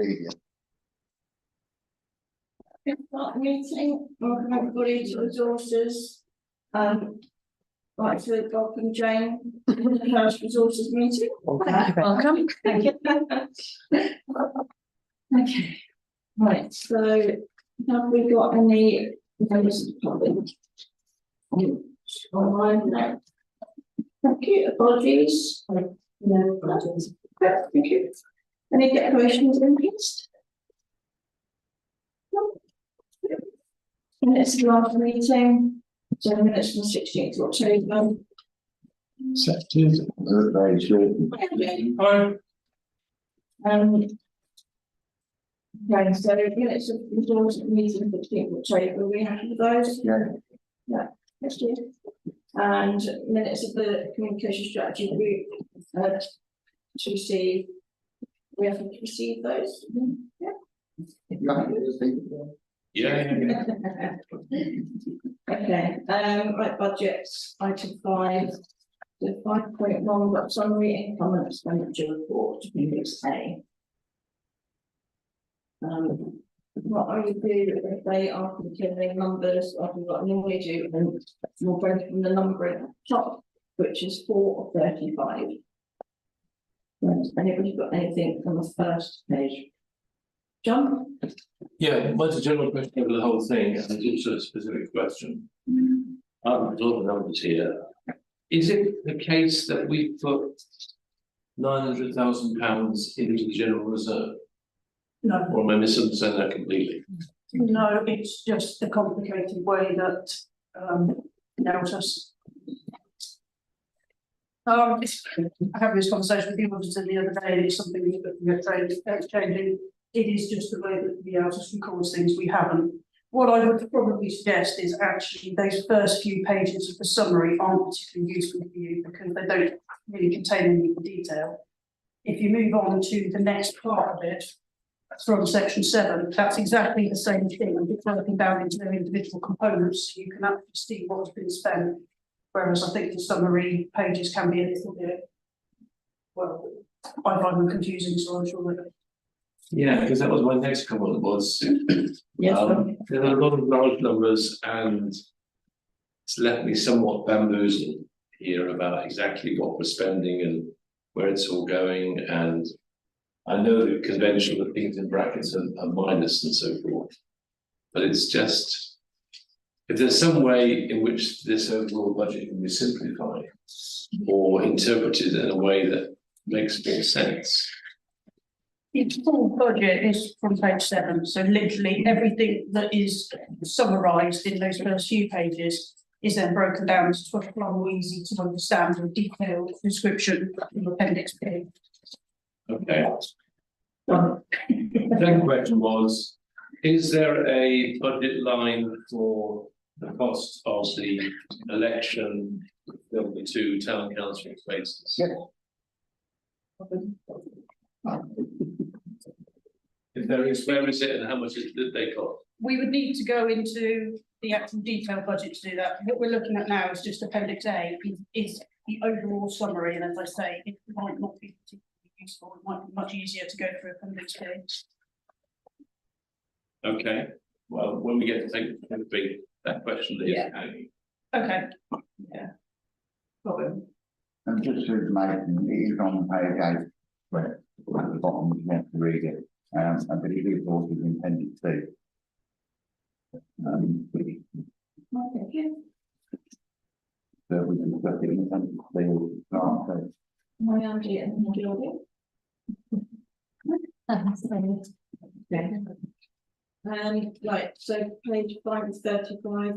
Wikipedia. Start meeting, welcome everybody to resources. Right, to welcome Jane to the House Resources meeting. Welcome. Thank you. Okay. Right, so have we got any members of the public online now? Thank you. Apologies. No apologies. Thank you. Any declarations of interest? No. Minutes of the last meeting. So minutes from the 16th of October. Sectors, very short. Hello. Okay, so minutes of the last meeting, 16th of October. Are we happy with those? Yeah. Yeah. Yes, please. And minutes of the communication strategy group to receive. We haven't received those. Yeah. Okay, right, budgets, item 5, the 5.1, got summary income and expenditure report, Appendix A. What I would do if they are considering numbers, I do what I normally do, and we'll go from the number at the top, which is 4 of 35. Has anybody got anything on the first page? John? Yeah, mine's a general question over the whole thing, and it's also a specific question. There's a lot of numbers here. Is it the case that we put £900,000 into the general reserve? No, Or am I misunderstanding that completely? no, it's just a complicated way that knows us. I had this conversation with the auditor the other day, and it's something we're changing. It is just the way that the artist records things. We haven't. What I would probably suggest is actually those first few pages of the summary aren't particularly useful for you because they don't really contain any of the detail. If you move on to the next part of it, from section 7, that's exactly the same thing. It's broken down into their individual components, so you can actually see what's been spent. Whereas I think the summary pages can be a little bit, well, I find them confusing, so I'm sure that. Yeah, because that was my next comment was, Yes, there are a lot of large numbers and it's left me somewhat bamboozled here about exactly what we're spending and where it's all going. And I know the conventional things in brackets are minus and so forth, but it's just, if there's some way in which this overall budget can be simplified or interpreted in a way that makes more sense. The full budget is from page 7, so literally everything that is summarised in those first few pages is then broken down to a far more easy to understand and detailed description of Appendix B. Okay. The second question was, is there a budget line for the cost of the election of the 2 town council spaces? Yeah. If there is, where is it and how much did they cost? We would need to go into the actual detailed budget to do that. What we're looking at now is just Appendix A, is the overall summary, and as I say, it might not be particularly useful. It might be much easier to go through Appendix A. Okay, well, when we get to take that question that is hanging. Okay. Yeah. Problem. And just for information, it is on page 8, where at the bottom you have to read it. I believe it also is intended to. Thank you. So we can discuss it in the so. My idea and the audio. Right, so page 5 is 35.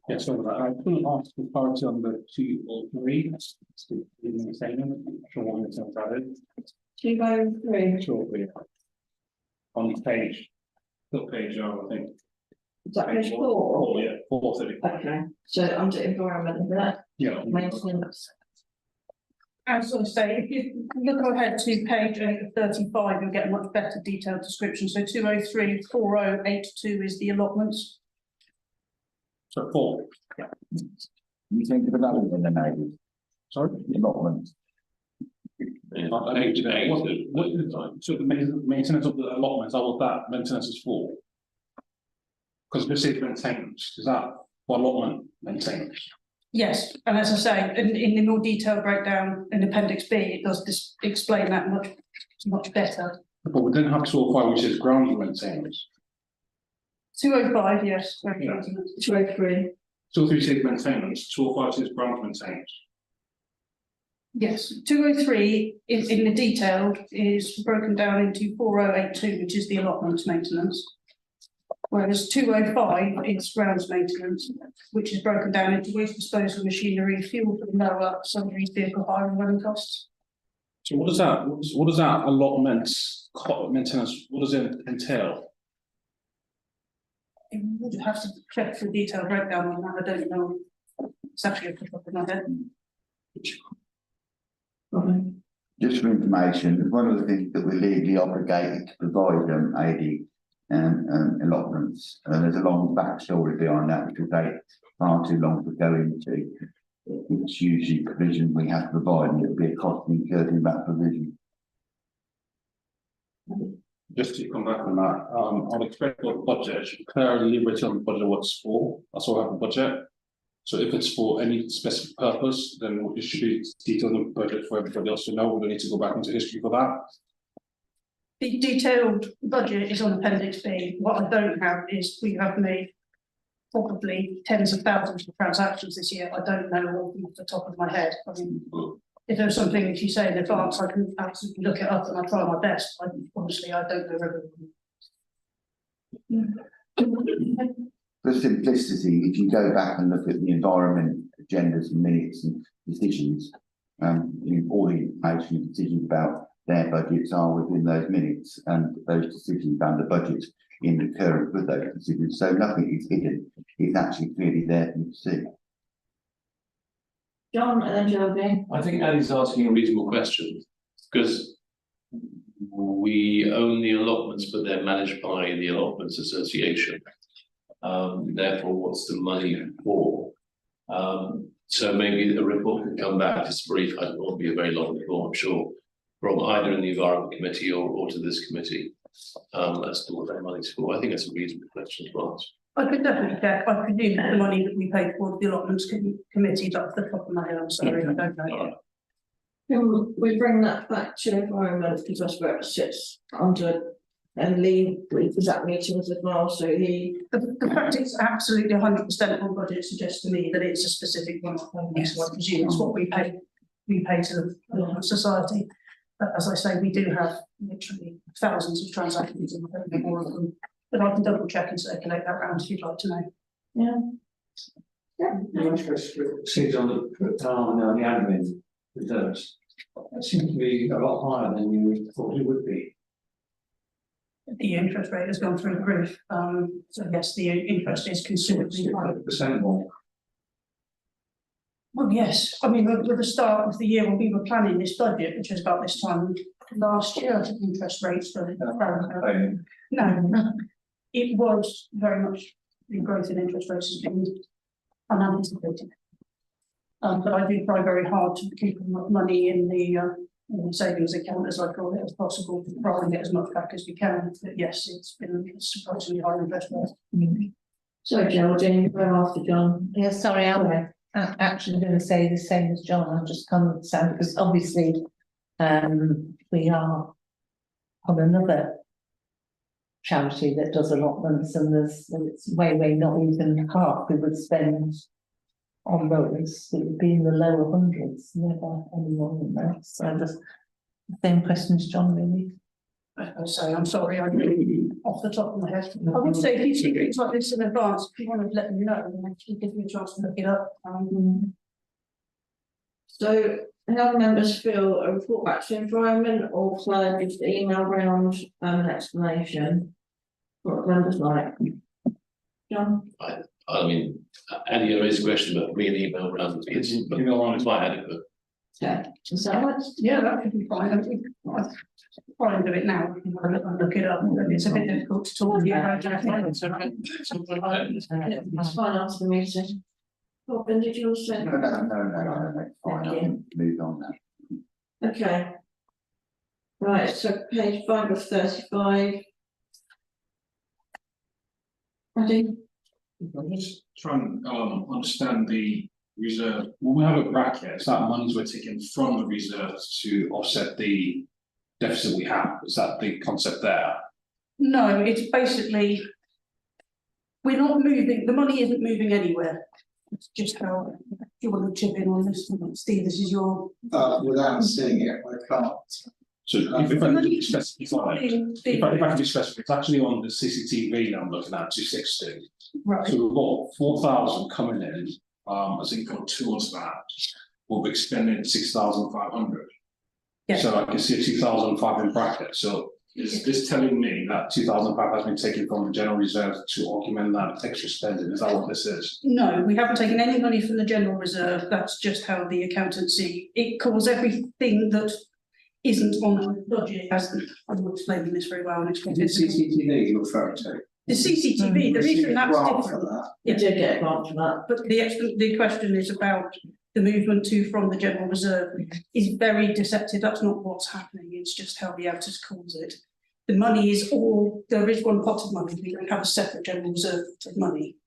Yes, so I couldn't ask for parts number 2 or 3. That's the same. I'm sure one is valid. 203. Sure, we are on the page. What page are I think? Is that page 4? Oh, yeah, 435. Okay, so under environment, is that Yeah. maintenance? As I say, if you look ahead to page 35, you'll get a much better detailed description. So 203 4082 is the allotments. So 4. You think of another one in the neighbours? Sorry? The allotment. So the maintenance of the allotments, how was that maintenance is for? Because this is maintenance, is that for allotment maintenance? Yes, and as I say, in the more detailed breakdown in Appendix B, it does explain that much better. But we didn't have 205, which is ground maintenance. 205, yes. Yeah. 203. 203 says maintenance, 205 says ground maintenance. Yes, 203 in the detailed is broken down into 4082, which is the allotment maintenance. Whereas 205 is grounds maintenance, which is broken down into waste disposal machinery, fuel for the mower, sundry vehicle hire and running costs. So what does that allotment maintenance, what does it entail? You would have to check for detailed breakdown on that. I don't know. It's actually off the top of my head. Just for information, one of the things that we're legally obligated to provide AD allotments, and there's a long backstory behind that, which will take far too long to go into. It's usually provision we have to provide, and it'll be a cost incurred in that provision. Just to come back on that, I'd expect the budget should clearly written on the budget what it's for. That's why I have a budget. So if it's for any specific purpose, then it should be detailed in the budget for everybody else to know. We don't need to go back into history for that. The detailed budget is on Appendix B. What I don't have is we have made probably tens of thousands of transactions this year. I don't know off the top of my head. I mean, if there's something that you say in advance, I can absolutely look it up and I try my best. Honestly, I don't know. For simplicity, if you go back and look at the environment agendas and minutes and decisions, all the information and decisions about their budgets are within those minutes, and those decisions and the budgets in concurrence with those decisions. So nothing is hidden; it's actually clearly there for you to see. John and then Geraldine. I think Annie's asking a reasonable question, because we own the allotments, but they're managed by the Allotments Association. Therefore, what's the money for? So maybe the report could come back, just brief, it won't be a very long report, I'm sure, from either in the Environment Committee or to this committee, as to what that money's for. I think that's a reasonable question to ask. I could definitely check. I presume that the money that we pay towards the allotments committee, but off the top of my head, I'm sorry, I don't know. Can we bring that back to environment, because that's where it sits under, and Lee was at meetings as well, so he. The fact it's absolutely 100% on budget suggests to me that it's a specific one. Yes, so I presume it's what we pay to the allotment society. But as I say, we do have literally thousands of transactions and I don't think more of them. But I can double check and circulate that around if you'd like to know. Yeah. The interest received on the admin returns, that seems to be a lot higher than you thought it would be. The interest rate has gone through the roof. So yes, the interest is considerably higher. 5% more. Well, yes. I mean, with the start of the year when we were planning this budget, which was about this time last year, I think interest rates were no. It was very much the growth in interest rates has been unanticipated. But I do try very hard to keep money in the savings account, as I call it, as possible, rather than get as much back as we can. But yes, it's been surprisingly high interest rate. So Geraldine, we're after John. Yeah, sorry, I'm actually going to say the same as John. I've just come to sound because obviously we are on another charity that does allotments, and it's way not even half we would spend on those. It would be in the lower hundreds, never any more than that. So just the same question as John, really. I say, I'm sorry, I'm really off the top of my head. I would say if you see things like this in advance, if you want to let me know, and actually give me a chance to look it up. So how do members feel a report back to environment, or Claire just email round an explanation? What members like? John? I mean, Annie raised a question about me and email around the kids, but it's quite adequate. Yeah. Is that right? Yeah, that could be fine. I'll try and do it now. I'll look it up. It's a bit difficult to talk about. It's fine after the meeting. Robin, did you want to say? No, fine, I can move on now. Okay. Right, so page 5 of 35. Ready? I'm just trying to understand the reserve. When we have a bracket, it's that monies we're taking from the reserves to offset the deficit we have. Is that the concept there? No, it's basically, we're not moving, the money isn't moving anywhere. It's just how, if you want to chip in on this, Steve, this is your. Without seeing it, I can't. So if I can be specific, if I can be specific, it's actually on the CCTV now I'm looking at 260. Right. So we've got 4,000 coming in, as income towards that. We'll be expending 6,500. Yeah. So I can see a 2,005 in bracket. So is this telling me that 2,005 has been taken from the general reserve to augment that extra spending? Is that what this is? No, we haven't taken any money from the general reserve. That's just how the accountancy, it calls everything that isn't on the budget as, I'm not explaining this very well. Is it CCTV you're referring to? The CCTV, the reason that's different. You did get a grant for that. But the question is about the movement to from the general reserve is very deceptive. That's not what's happening. It's just how the auditors calls it. The money is all, there is one pot of money. We don't have a separate general reserve of money.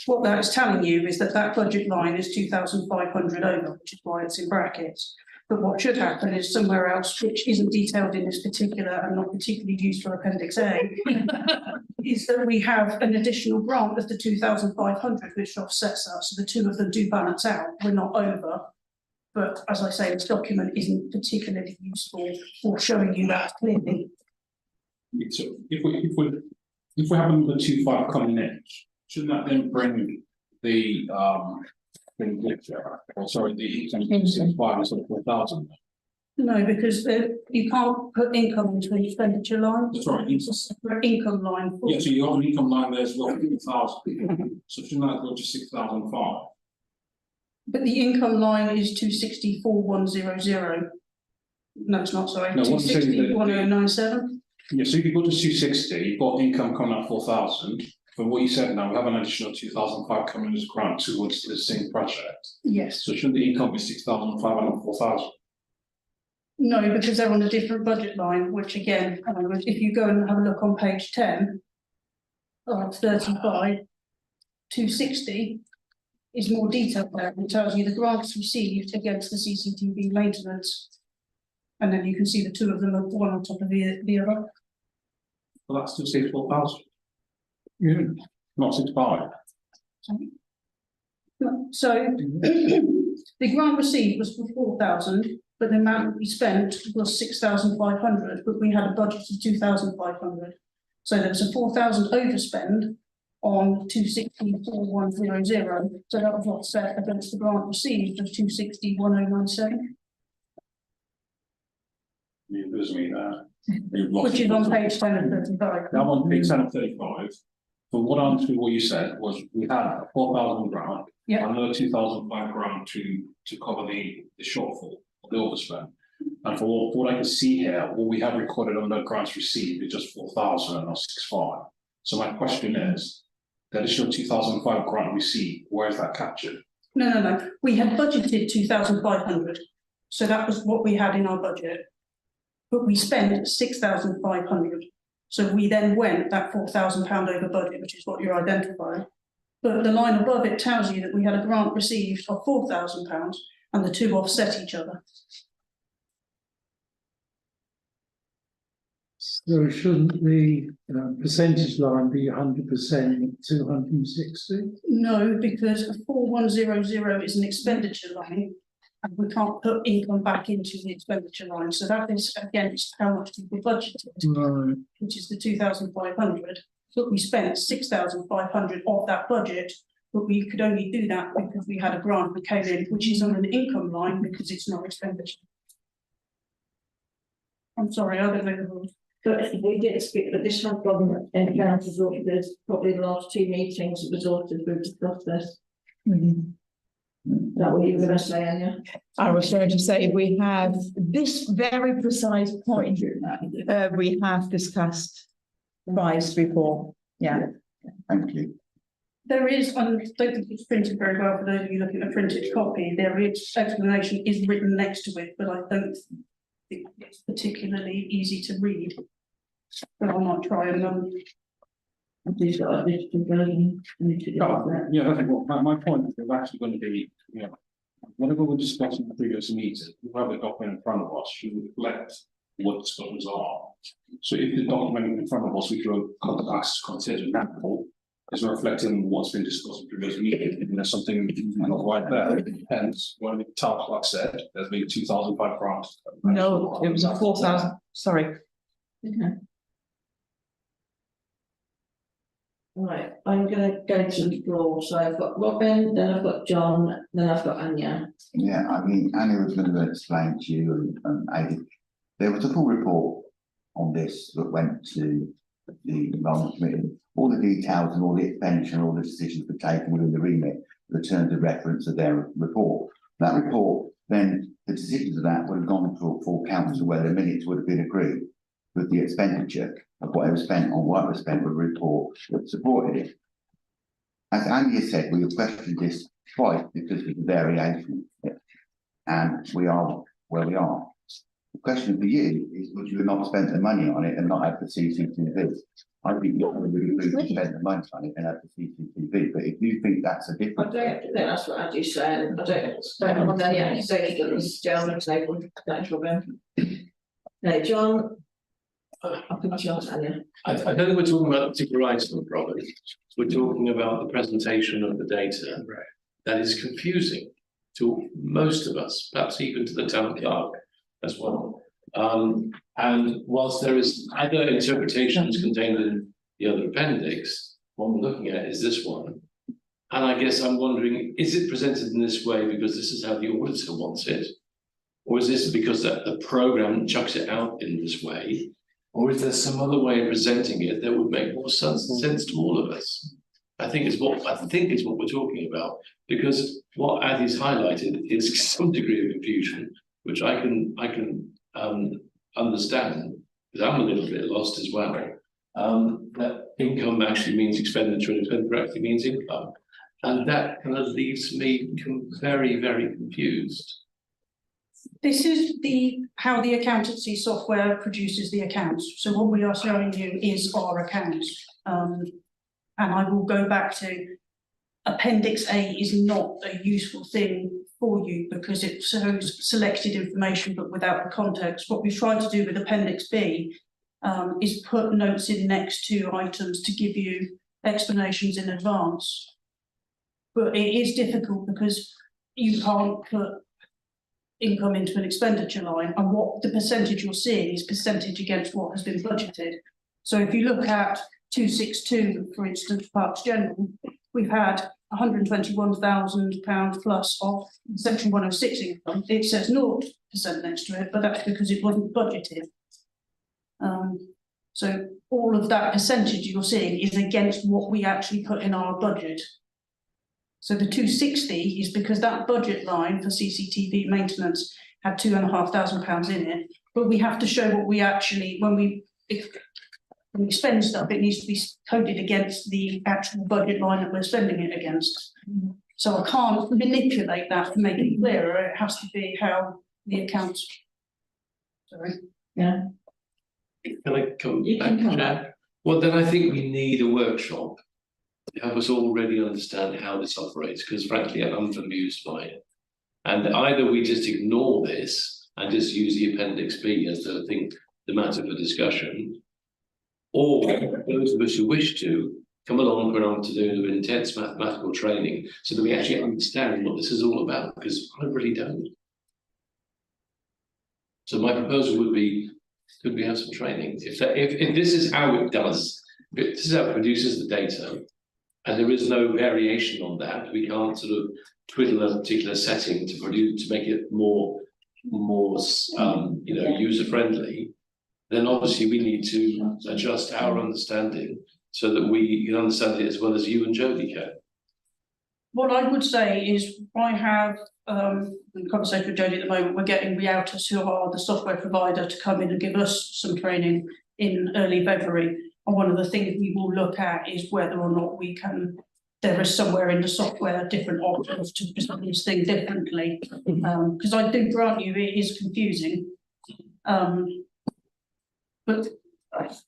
What that is telling you is that that budget line is 2,500 over, which is why it's in brackets. But what should happen is somewhere else, which isn't detailed in this particular and not particularly used for Appendix A, is that we have an additional grant of the 2,500, which offsets that. So the two of them do balance out. We're not over. But as I say, this document isn't particularly useful for showing you that clearly. So if we have another 2,500 coming in, shouldn't that then bring the the income to 6,500 instead of 4,000? No, because you can't put income into an expenditure line. That's right. It's a separate income line. Yeah, so you have an income line there as well, 4,000. So shouldn't that go to 6,005? But the income line is 264,100. No, it's not, sorry, No, what I'm saying is that- 260,1097. Yeah, so if you go to 260, you've got income coming at 4,000. From what you said now, we have an additional 2,005 coming as a grant towards the same project. Yes. So shouldn't the income be 6,500 and 4,000? No, because they're on a different budget line, which again, if you go and have a look on page 10 of 35, 260 is more detailed there. It tells you the grants received against the CCTV maintenance. And then you can see the two of them are one on top of the other. Well, that's still 64,000. Yeah. Not 65. So the grant received was for 4,000, but the amount we spent was 6,500, but we had a budget of 2,500. So there was a 4,000 overspend on 264,100. So that was offset against the grant received of 260,1097. You lose me there. Which is on page 10 of 35. I'm on page 10 of 35. But what I understood what you said was we had a 4,000 grant, Yeah. another 2,005 grant to cover the shortfall of the overspend. And for what I can see here, what we have recorded under grants received is just 4,000 and not 6,500. So my question is, the additional 2,005 grant received, where is that captured? No. We had budgeted 2,500. So that was what we had in our budget. But we spent 6,500. So we then went that £4,000 over budget, which is what you're identifying. But the line above it tells you that we had a grant received of £4,000 and the two offset each other. So shouldn't the percentage line be 100% at 260? No, because a 4100 is an expenditure line. And we can't put income back into the expenditure line. So that is against how much we budgeted. Right. Which is the 2,500, but we spent 6,500 of that budget, but we could only do that because we had a grant that came in, which is on an income line because it's not expenditure. I'm sorry, I don't know the rules. But we did speak, but this has gone in council's auditors, probably the last two meetings it was auditors, we've discussed this. Is that what you were going to say, Anya? I was going to say, we have this very precise point, we have discussed twice before, yeah. Thank you. There is, I don't think it's printed very well for those of you looking at a printed copy, there is explanation is written next to it, but I don't think it's particularly easy to read. But I might try and These are a digital version. Yeah, I think my point is actually going to be, you know, whatever we're discussing in the previous meeting, we have a document in front of us should reflect what discussions are. So if the document in front of us, we can consider that is reflecting what's been discussed in previous meeting, and there's something not right there. Hence, one of the town clerk said, there's been 2,005 grants. No, it was a 4,000, sorry. Okay. Right, I'm gonna go to the floor, so I've got Robin, then I've got John, then I've got Anya. Yeah, I mean, Annie was going to explain to you and Adi, there was a full report on this that went to the environment committee. All the details and all the expenditure and all the decisions were taken within the remit, the terms of reference of their report. That report, then the decisions of that would have gone to a full council where the minutes would have been agreed with the expenditure of whatever spent on what was spent with a report that supported it. As Andy has said, we have questioned this twice because of the variation, and we are where we are. The question for you is, would you have not spent the money on it and not have the CCTV? I think you're really pleased to spend the money on it and have the CCTV, but if you think that's a I different. don't think that's what Andy's saying, I don't know, yeah, he's saying that this gentleman's able, thanks Robin. No, John. I'll put John, Anya. I don't think we're talking about a particular item, Robert. We're talking about the presentation of the data. Right. That is confusing to most of us, perhaps even to the town clerk as well. And whilst there is other interpretations contained in the other appendix, what we're looking at is this one. And I guess I'm wondering, is it presented in this way because this is how the auditor wants it? Or is this because the programme chucks it out in this way? Or is there some other way of presenting it that would make more sense to all of us? I think it's what we're talking about, because what Addy's highlighted is some degree of confusion, which I can understand, because I'm a little bit lost as well. That income actually means expenditure, and expenditure actually means income, and that kind of leaves me very, very confused. this is how the accountancy software produces the accounts. So what we are showing you is our accounts. And I will go back to Appendix A is not a useful thing for you because it shows selected information but without the context. What we've tried to do with Appendix B is put notes in next to items to give you explanations in advance. But it is difficult because you can't put income into an expenditure line, and what the percentage you're seeing is percentage against what has been budgeted. So if you look at 262, for instance, Parks General, we've had £121,000 plus of Section 106 income. It says 0% next to it, but that's because it wasn't budgeted. So all of that percentage you're seeing is against what we actually put in our budget. So the 260 is because that budget line for CCTV maintenance had £2,500 in it, but we have to show what we actually, when we spend stuff, it needs to be coded against the actual budget line that we're spending it against. So I can't manipulate that to make it clearer. It has to be how the accounts. Sorry. Yeah. Can I come You back can to come that? back. Well, then I think we need a workshop to help us all really understand how this operates, because frankly, I'm confused by it. And either we just ignore this and just use the Appendix B as the matter for discussion, or those of us who wish to come along for to do an intense mathematical training so that we actually understand what this is all about, because I really don't. So my proposal would be, could we have some training? If this is how it does, if this is how it produces the data, and there is no variation on that, we can't sort of twiddle a particular setting to make it more user friendly, then obviously we need to adjust our understanding so that we can understand it as well as you and Jodie can. What I would say is I have in conversation with Jodie at the moment, we're getting Realtus, who are the software provider, to come in and give us some training in early February. And one of the things we will look at is whether or not we can there is somewhere in the software different options to present this thing differently. Because I do grant you it is confusing. But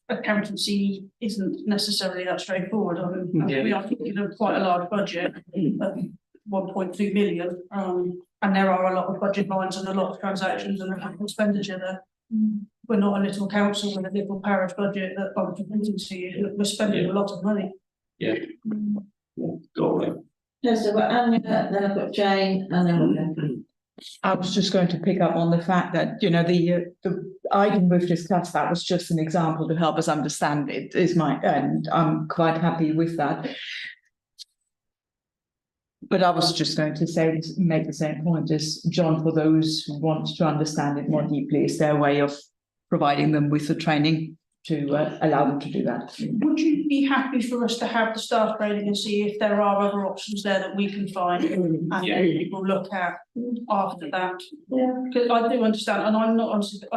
accountancy isn't necessarily that straightforward. I mean, we are thinking of quite a large budget of 1.2 million. And there are a lot of budget lines and a lot of transactions and a lot of expenditure there. We're not a little council with a little parish budget that I'm presenting to you. We're spending a lot of money. Yeah. Got it. Yeah, so we've got Anya, then I've got Jane, and then we'll go. I was just going to pick up on the fact that, you know, the item we've discussed, that was just an example to help us understand it, and I'm quite happy with that. But I was just going to say, make the same point as John, for those who want to understand it more deeply, is their way of providing them with the training to allow them to do that. Would you be happy for us to have the staff training and see if there are other options there that we can find and Yeah. then we'll look at after that? Yeah. Because I do understand, and I'm not honestly,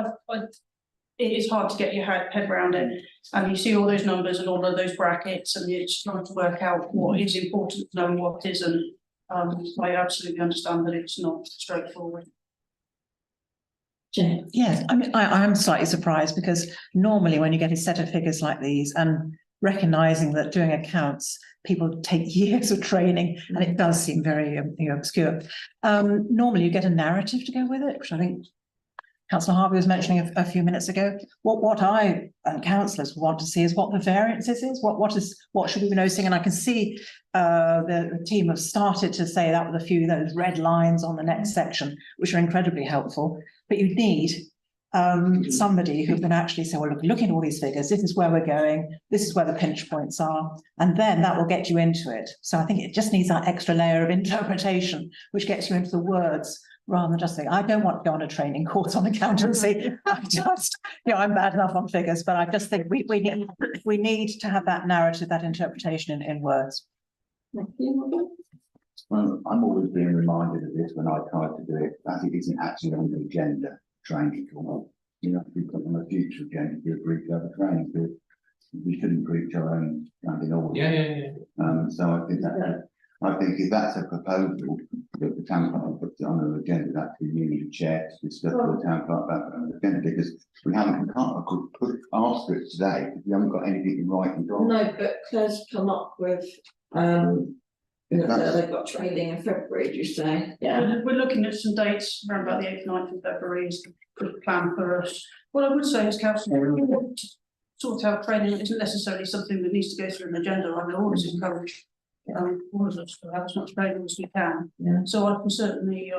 it is hard to get your head around it. And you see all those numbers and all of those brackets, and it's trying to work out what is important to know and what isn't. I absolutely understand that it's not straightforward. Jane. Yes, I mean, I am slightly surprised because normally when you get a set of figures like these and recognising that doing accounts, people take years of training and it does seem very obscure. Normally you get a narrative to go with it, which I think Councillor Harvey was mentioning a few minutes ago. What I and councillors want to see is what the variances is, what should we be noticing, and I can see the team have started to say that with a few of those red lines on the next section, which are incredibly helpful. But you need somebody who can actually say, well, look at all these figures, this is where we're going, this is where the pinch points are, and then that will get you into it. So I think it just needs that extra layer of interpretation, which gets you into the words, rather than just saying, I don't want to go on a training course on accountancy. I just, I'm bad enough on figures, but I just think we need to have that narrative, that interpretation in words. Well, I'm always being reminded of this when I try to do it, that it isn't actually on the agenda training course. You know, if we put on a future agenda, we agreed to have a training course. We couldn't breach our own standing order. Yeah. So I think if that's a proposal that the town clerk puts it on an agenda, that we need to chair to discuss with the town clerk about the agenda, because we can't ask for it today because we haven't got anything in writing. No, but Claire's come up with they've got training in February, do you say? Yeah. We're looking at some dates around about the 8th, 9th of February is a good plan for us. What I would say is, councillor, sort out training isn't necessarily something that needs to go through an agenda. I will always encourage all of us to have as much training as we can. Yeah. So I can certainly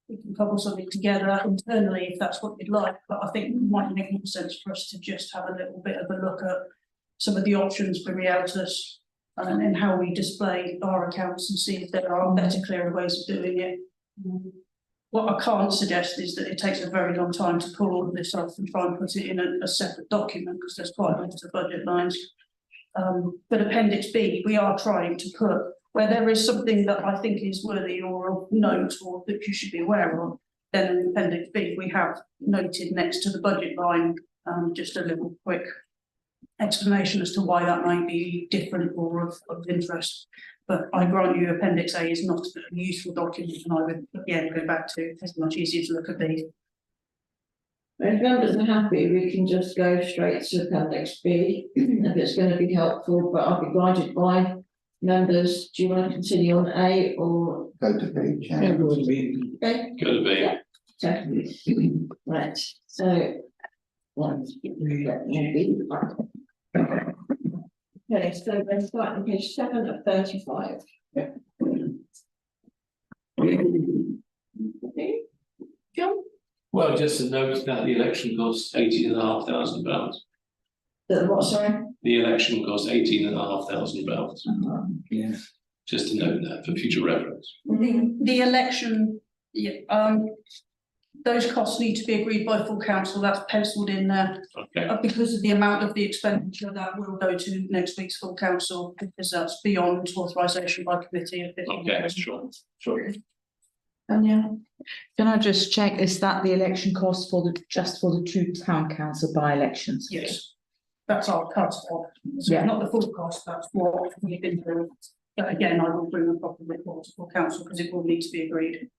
we can cobble something together internally if that's what you'd like. But I think it might make more sense for us to just have a little bit of a look at some of the options for Realtus and how we display our accounts and see if there are better, clearer ways of doing it. What I can't suggest is that it takes a very long time to pull all of this off and try and put it in a separate document, because there's quite a lot of budget lines. But Appendix B, we are trying to put where there is something that I think is worthy or of note or that you should be aware of. Then in Appendix B, we have noted next to the budget line just a little quick explanation as to why that might be different or of interest. But I grant you Appendix A is not a useful document, and I would again go back to it's much easier to look at these. If members are happy, we can just go straight to Appendix B if it's going to be helpful, but I'll be guided by members. Do you want to continue on A or go to B? Okay. Go to B. Yeah. So, right. So okay, so we're starting page 7 of 35. Okay. John? Well, just a note that the election cost £18,500. The what, sorry? The election cost £18,500. Yeah. Just to note that for future reference. The election, those costs need to be agreed by full council. That's penciled in there. Okay. Because of the amount of the expenditure that will go to next week's full council, because that's beyond authorisation by committee. Okay, sure. And yeah. Can I just check, is that the election cost for just for the 2 town council by-elections? Yes, that's our cut off. So Yeah. not the full cost, that's what we've been through. But again, I will bring a proper report to full council because it will need to be agreed.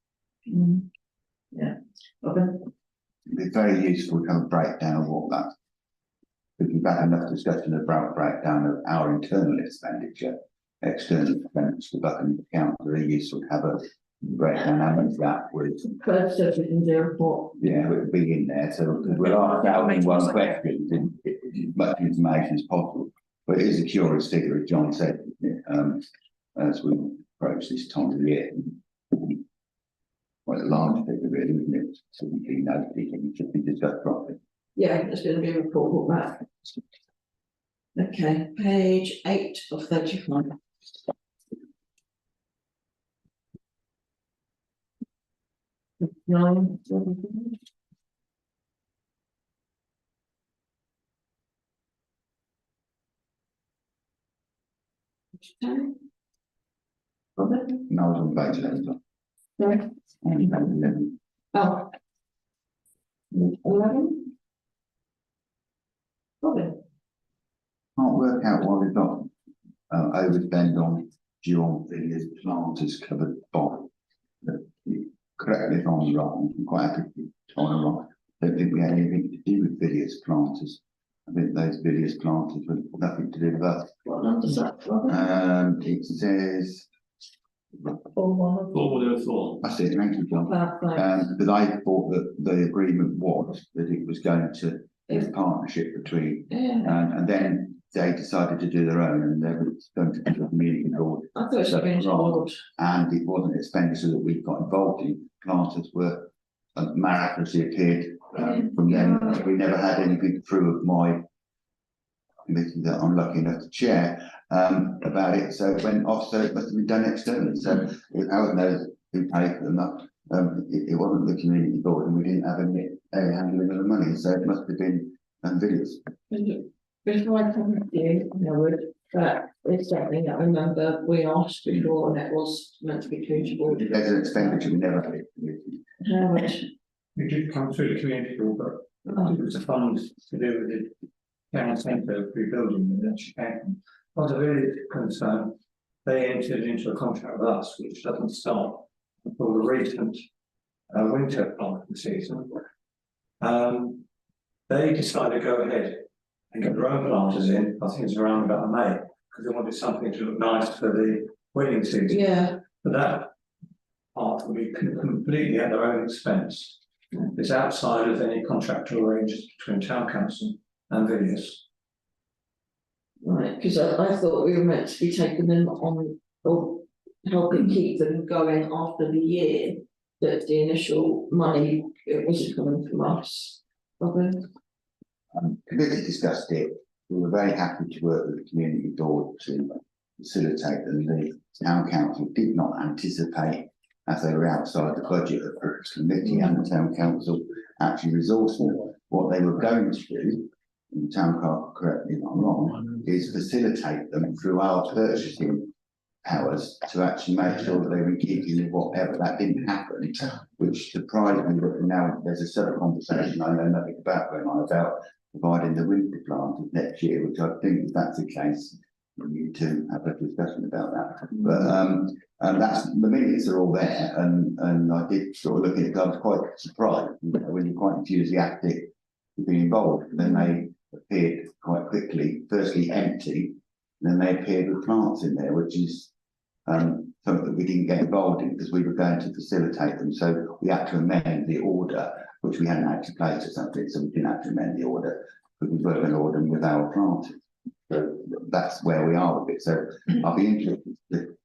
Yeah. Okay. It'd be very useful to have a breakdown of what that. Because we've had enough discussion about breakdown of our internal expenditure, external expenditure, the Buckingham account, very useful to have a breakdown how much that was. First service in the report. Yeah, it would be in there, so we'll ask out in one question, as much information as possible. But it is a curious figure, as John said, as we approach this time of the year. Quite a large figure, really, isn't it? So we can know it should be discussed properly. Yeah, there's going to be a report back. Okay, page 8 of 35. Nine. Ten. Robin? And I was on page 11. Sorry. On page 11. Oh. 11. Robin? Can't work out why we've got overspend on dual figures, planters covered by. Correct me if I'm wrong, I'm quite happy to be wrong. I don't think we had anything to do with bilious planters. I think those bilious planters were nothing to do with us. What number's that, Robin? It says, 404. that's it, thank you, John. But I thought that the agreement was that it was going to be a partnership between, and then they decided to do their own, and they were going to do a community board. I thought it was going to And it wasn't expenditure that we got involved in. Planters were miraculously appeared from them. We never had anything through of my committee that I'm lucky enough to chair about it. So it went off, so it must have been done externally. So Howard knows who paid for them up. It wasn't the community board, and we didn't have any handling of the money. So it must have been videos. Before I come with you, Howard, that is something that I remember we asked before, and it was meant to be community. As an expenditure, we never had it. Howard. We did come through the community hall, but it was a fund to do with the town centre rebuilding that actually came. I was really concerned, they entered into a contract with us, which doesn't start until the recent winter planting season. They decided to go ahead and get their own planters in, I think it's around about May, because they wanted something to look nice for the wedding season. Yeah. But that part will be completely at their own expense. It's outside of any contractual arrangements between town council and Villiers. Right, because I thought we were meant to be taking them on or helping keep them going after the year that the initial money it wasn't coming from us. Robin? Committee discussed it. We were very happy to work with the community board to facilitate them. The town council did not anticipate, as they were outside the budget of the committee and the town council, actually resourceful. What they were going to do, and the town clerk, correct me if I'm wrong, is facilitate them through our purchasing powers to actually make sure that they were keeping with whatever. That didn't happen, which surprised me. But now there's a separate conversation I know nothing about going on about providing the winter planters next year, which I think if that's the case, we need to have a discussion about that. But that's the minutes are all there, and I did sort of look at it. I was quite surprised when you're quite enthusiastic to be involved. And then they appeared quite quickly, firstly empty, and then they appeared with plants in there, which is something that we didn't get involved in because we were going to facilitate them. So we had to amend the order, which we hadn't actually placed or something, so we didn't have to amend the order, but we were going to order them with our planters. So that's where we are with it. So I'll be interested to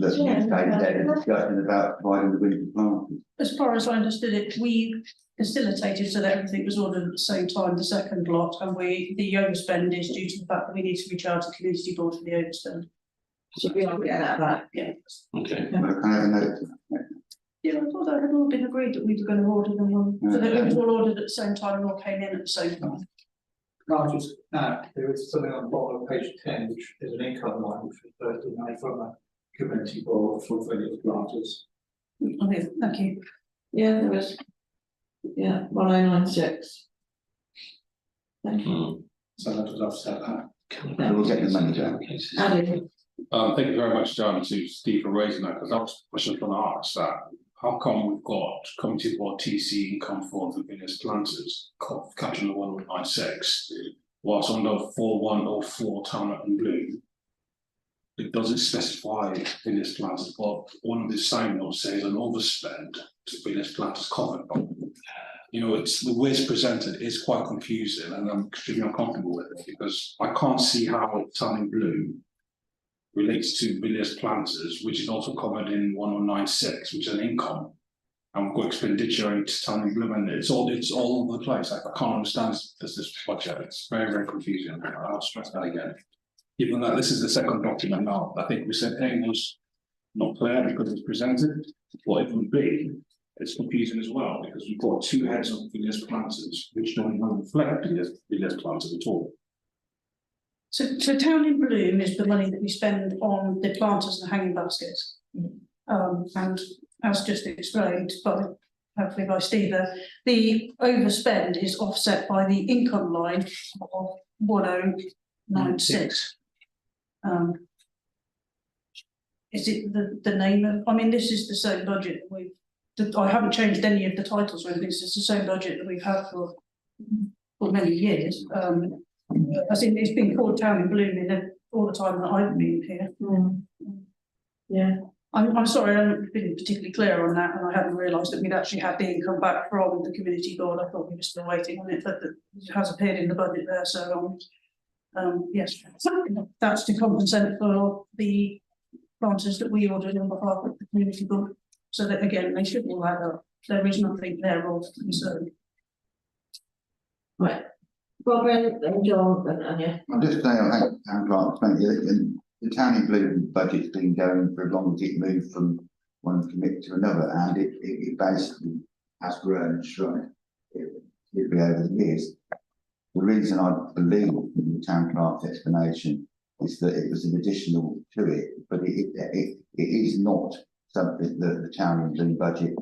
discussion about providing the winter planters. As far as I understood it, we facilitated so that everything was ordered at the same time, the second lot, and the overspend is due to the fact that we need to recharge the community board for the overspend. Should we all get that back? Yeah. Okay. Can I have a note? Yeah, I thought that had all been agreed that we were going to order them all, so that it was all ordered at the same time and all came in at the same time. I'll just add, there is something on the bottom of page 10, which is an income line, which refers to money from a community board for Villiers planters. Okay, thank you. Yeah, there was. Yeah, 1096. Thank you. So that was offset that. We'll get the money down. Added. Thank you very much, John, to Steve for raising that, because that was a question from us that how come we've got committee board TC income for the village planters, caption 196, whilst under 4104 town and blue, it doesn't specify village planters, but one of the sign notes says an overspend to village planters covered. But, you know, it's the way it's presented is quite confusing, and I'm extremely uncomfortable with it because I can't see how town and blue relates to village planters, which is also covered in 1096, which is an income. And we've got expenditure into town and blue, and it's all over the place. I can't understand this budget. It's very, very confusing. I'll stress that again. Even though this is the second document now, I think we said A was not clear because it's presented, or even B, it's confusing as well, because we've got two heads of village planters, which don't even reflect village planters at all. So town in bloom is the money that we spend on the planters and hanging baskets. And as just explained hopefully by Steve, the overspend is offset by the income line of 1096. Is it the name of, I mean, this is the same budget I haven't changed any of the titles or anything, it's the same budget that we've had for many years. I think it's been called Town in Bloom in all the time that I've been here. Yeah. I'm sorry, I haven't been particularly clear on that, and I hadn't realised that we'd actually had the income back from the community board. I thought we were still waiting on it, but it has appeared in the budget there, so yes, that's to compensate for the planters that we ordered on behalf of the community board, so that again, they should all add up. There is nothing there of concern. Right. Robin and John and Anya. I'm just saying, I think town clerk explained it, the town in blue budget's been going for as long as it moved from one commit to another, and it basically has grown and shrunk over the years. The reason I believe in the town clerk's explanation is that it was an additional to it, but it is not something that the town in blue budget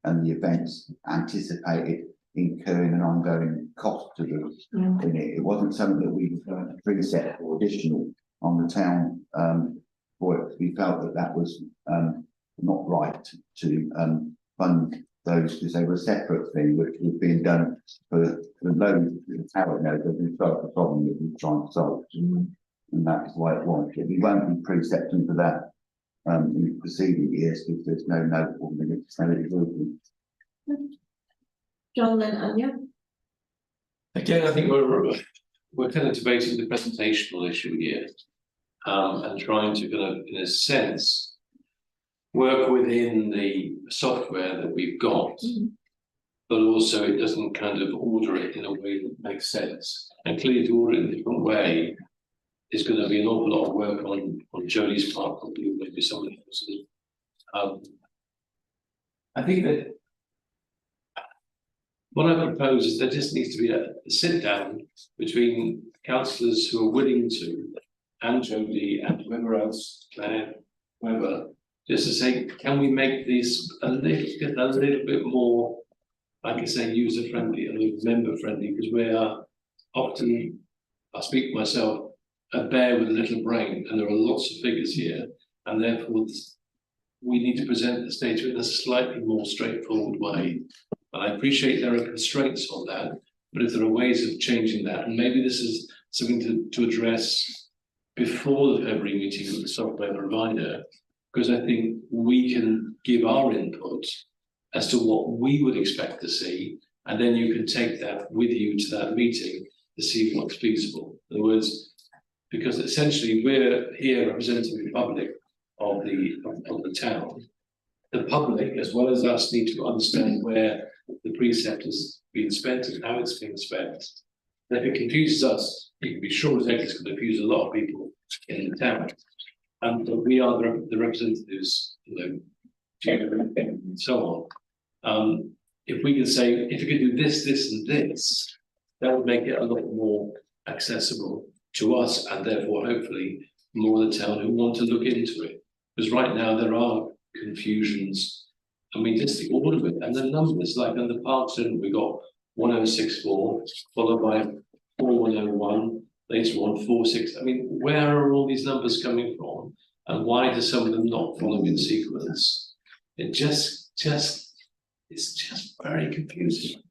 and the events anticipated incurring an ongoing cost to them in it. It wasn't something that we were going to preset or additional on the town for it. We felt that was not right to fund those because they were a separate thing which was being done for loads of how it knows that we felt the problem that we were trying to solve. And that is why it was. We won't be precepting for that in the preceding years because there's no notable minutes. John and Anya. Again, I think we're kind of debating the presentational issue here, and trying to kind of, in a sense, work within the software that we've got, but also it doesn't kind of order it in a way that makes sense. And clearly, to order it in a different way is going to be an awful lot of work on Jodie's part, probably maybe somebody else's. I think that what I propose is there just needs to be a sit down between councillors who are willing to, and Jodie and whoever else, Claire, whoever, just to say, can we make these a little bit more, like I say, user friendly and member friendly, because we are often, I speak for myself, a bear with a little brain, and there are lots of figures here, and therefore we need to present this data in a slightly more straightforward way. And I appreciate there are constraints on that, but if there are ways of changing that, and maybe this is something to address before the February meeting with the software provider, because I think we can give our input as to what we would expect to see, and then you can take that with you to that meeting to see what's feasible. In other words, because essentially we're here representing the public of the town. The public, as well as us, need to understand where the precept has been spent and how it's been spent. And if it confuses us, you can be sure as heck it's going to confuse a lot of people in the town. But we are the representatives, you know, and so on. If we can say, if you could do this, this, and this, that would make it a lot more accessible to us, and therefore, hopefully, more of the town who want to look into it. Because right now there are confusions. I mean, just the order of it and the numbers, like on the Parkson, we got 1064, followed by 4101, later on 460. I mean, where are all these numbers coming from? And why do some of them not follow in sequence? It's just very confusing.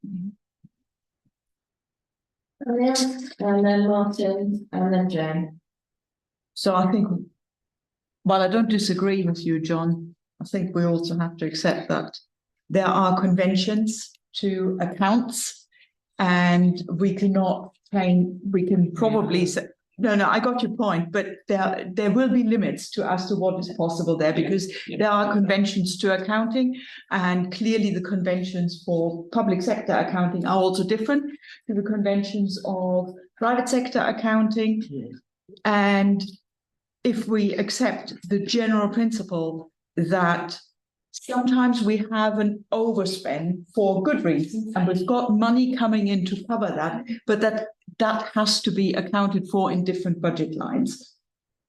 And then Martin, and then Jane. So I think, while I don't disagree with you, John, I think we also have to accept that there are conventions to accounts, and we cannot claim, we can probably say, no, I got your point, but there will be limits to as to what is possible there, because there are conventions to accounting, and clearly the conventions for public sector accounting are also different to the conventions of private sector accounting. And if we accept the general principle that sometimes we have an overspend for good reasons, and we've got money coming in to cover that, but that has to be accounted for in different budget lines.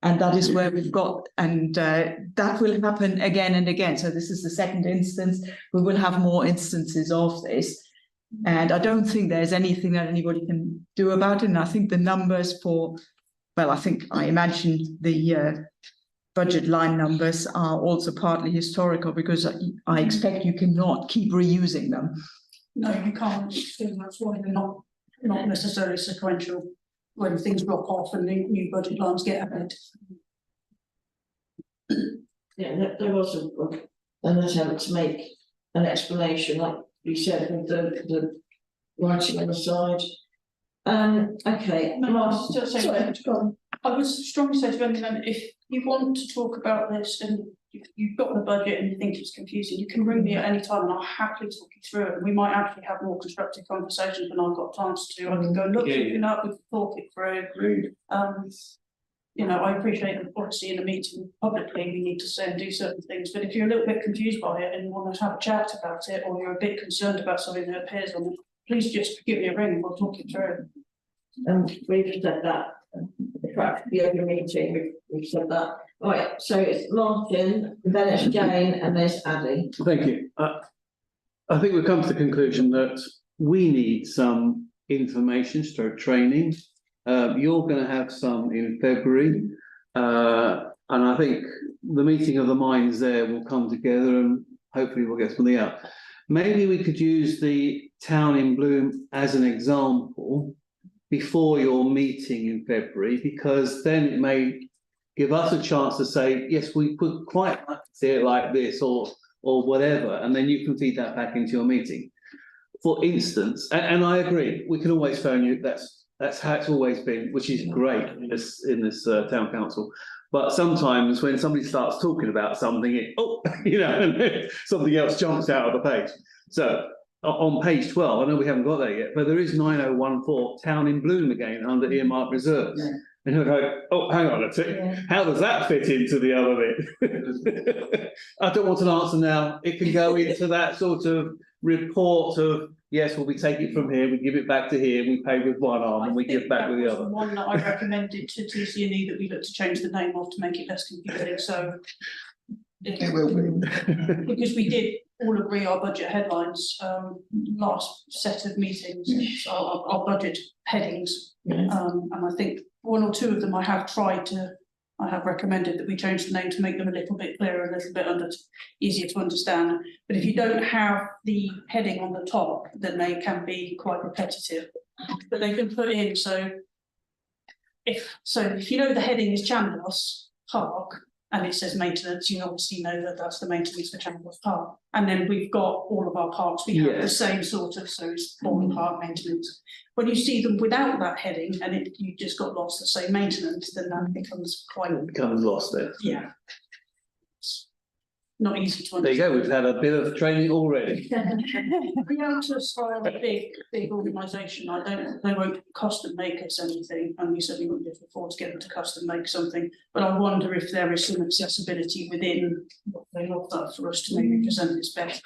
And that is where we've got, and that will happen again and again. So this is the second instance. We will have more instances of this. And I don't think there's anything that anybody can do about it. And I think the numbers for, well, I imagine the budget line numbers are also partly historical, because I expect you cannot keep reusing them. No, you can't, so that's why they're not necessarily sequential, when things drop off and new budget lines get added. Yeah, there was an attempt to make an explanation, like you said, with the writing on the side. Okay. No, just say, Sorry, go on. I would strongly say to anyone, if you want to talk about this and you've got the budget and you think it's confusing, you can ring me at any time and I'll happily talk you through it. We might actually have more constructive conversations than I've got time to. I can go look something up, we can talk it through. You know, I appreciate that obviously in a meeting publicly we need to say and do certain things, but if you're a little bit confused by it and you want to have a chat about it, or you're a bit concerned about something that appears on it, please just give me a ring and we'll talk it through. And we've said that. The other meeting, we've said that. All right, so it's Martin, then it's Jane, and there's Addy. Thank you. I think we've come to the conclusion that we need some information, training. You're going to have some in February, and I think the meeting of the minds there will come together, and hopefully we'll get something out. Maybe we could use the town in bloom as an example before your meeting in February, because then it may give us a chance to say, yes, we could quite like to see it like this, or whatever, and then you can feed that back into your meeting. For instance, and I agree, we can always phone you, that's how it's always been, which is great in this town council. But sometimes when somebody starts talking about something, something else jumps out of the page. So on page 12, I know we haven't got there yet, but there is 9014 town in bloom again under earmarked reserves. Yeah. And you're like, oh, hang on a tick. Yeah. How does that fit into the other bit? I don't want an answer now. It can go into that sort of report of, yes, well, we take it from here, we give it back to here, we pay with one arm and we give back with the other. One that I recommended to TC&E that we look to change the name of to make it less confusing. So it will be. Because we did all agree our budget headlines last set of meetings, our budget headings, and I think one or two of them I have recommended that we change the name to make them a little bit clearer, a little bit easier to understand. But if you don't have the heading on the top, then they can be quite repetitive. But they can put in, so if you know the heading is Chandos Park and it says maintenance, you obviously know that that's the maintenance for Chandos Park. And then we've got all of our parks, we have the same sort of, so it's Bourne Park maintenance. When you see them without that heading and you just got lost to say maintenance, then that becomes lost there. Yeah. It's not easy to understand. There you go, we've had a bit of training already. Realtors are a big organisation. They won't custom make us anything, and we certainly wouldn't be able to afford to get them to custom make something. But I wonder if there is some accessibility within what they offer for us to maybe present this better.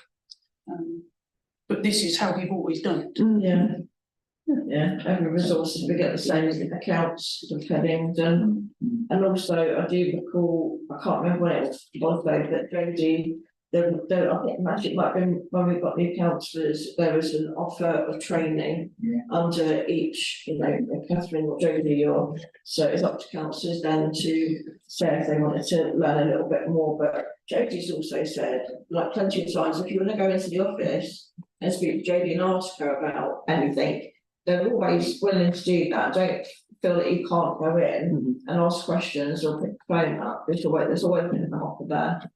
But this is how we've always done it. Yeah, every resources we get the same as the accounts and headings, and also I do recall, I can't remember when it was though, that Jodie I think Magic might have been when we got new councillors, there was an offer of training under each, you know, Catherine or Jodie or, so it's up to councillors then to say if they wanted to learn a little bit more, but Jodie's also said, like plenty of times, if you want to go into the office and speak to Jodie and ask her about anything, they're always willing to do that. Don't feel that you can't go in and ask questions or pick the phone up. There's always been an offer there.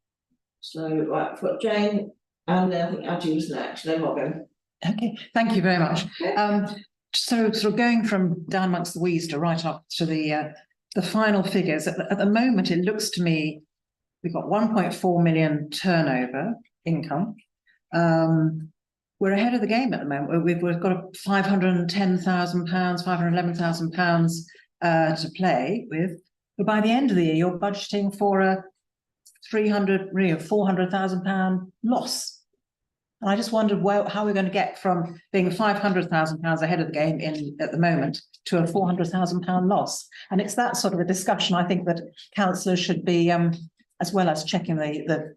So, right, I've got Jane, and then I think Addy was next, then Robin. Okay, thank you very much. So sort of going from down amongst the weeds to right up to the final figures, at the moment, it looks to me, we've got 1.4 million turnover income. We're ahead of the game at the moment. We've got a £510,000, £511,000 to play with. But by the end of the year, you're budgeting for a £400,000 loss. And I just wondered how we're going to get from being £500,000 ahead of the game at the moment to a £400,000 loss. And it's that sort of a discussion I think that councillors should be, as well as checking the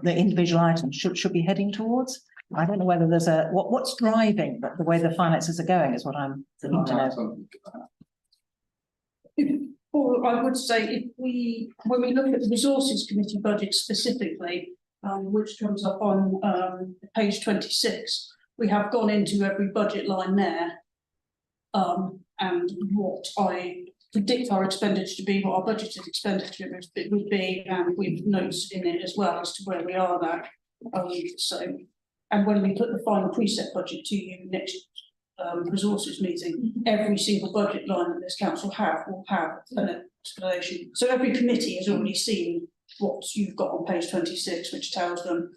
individual items, should be heading towards. I don't know whether there's what's driving the way the finances are going is what I'm looking to know. Or I would say when we look at the Resources Committee budget specifically, which comes up on page 26, we have gone into every budget line there, and what I predict our expenditure to be, what our budgeted expenditure would be, and with notes in it as well as to where we are there. And when we put the final preset budget to you next resources meeting, every single budget line that this council will have an explanation. So every committee has already seen what you've got on page 26, which tells them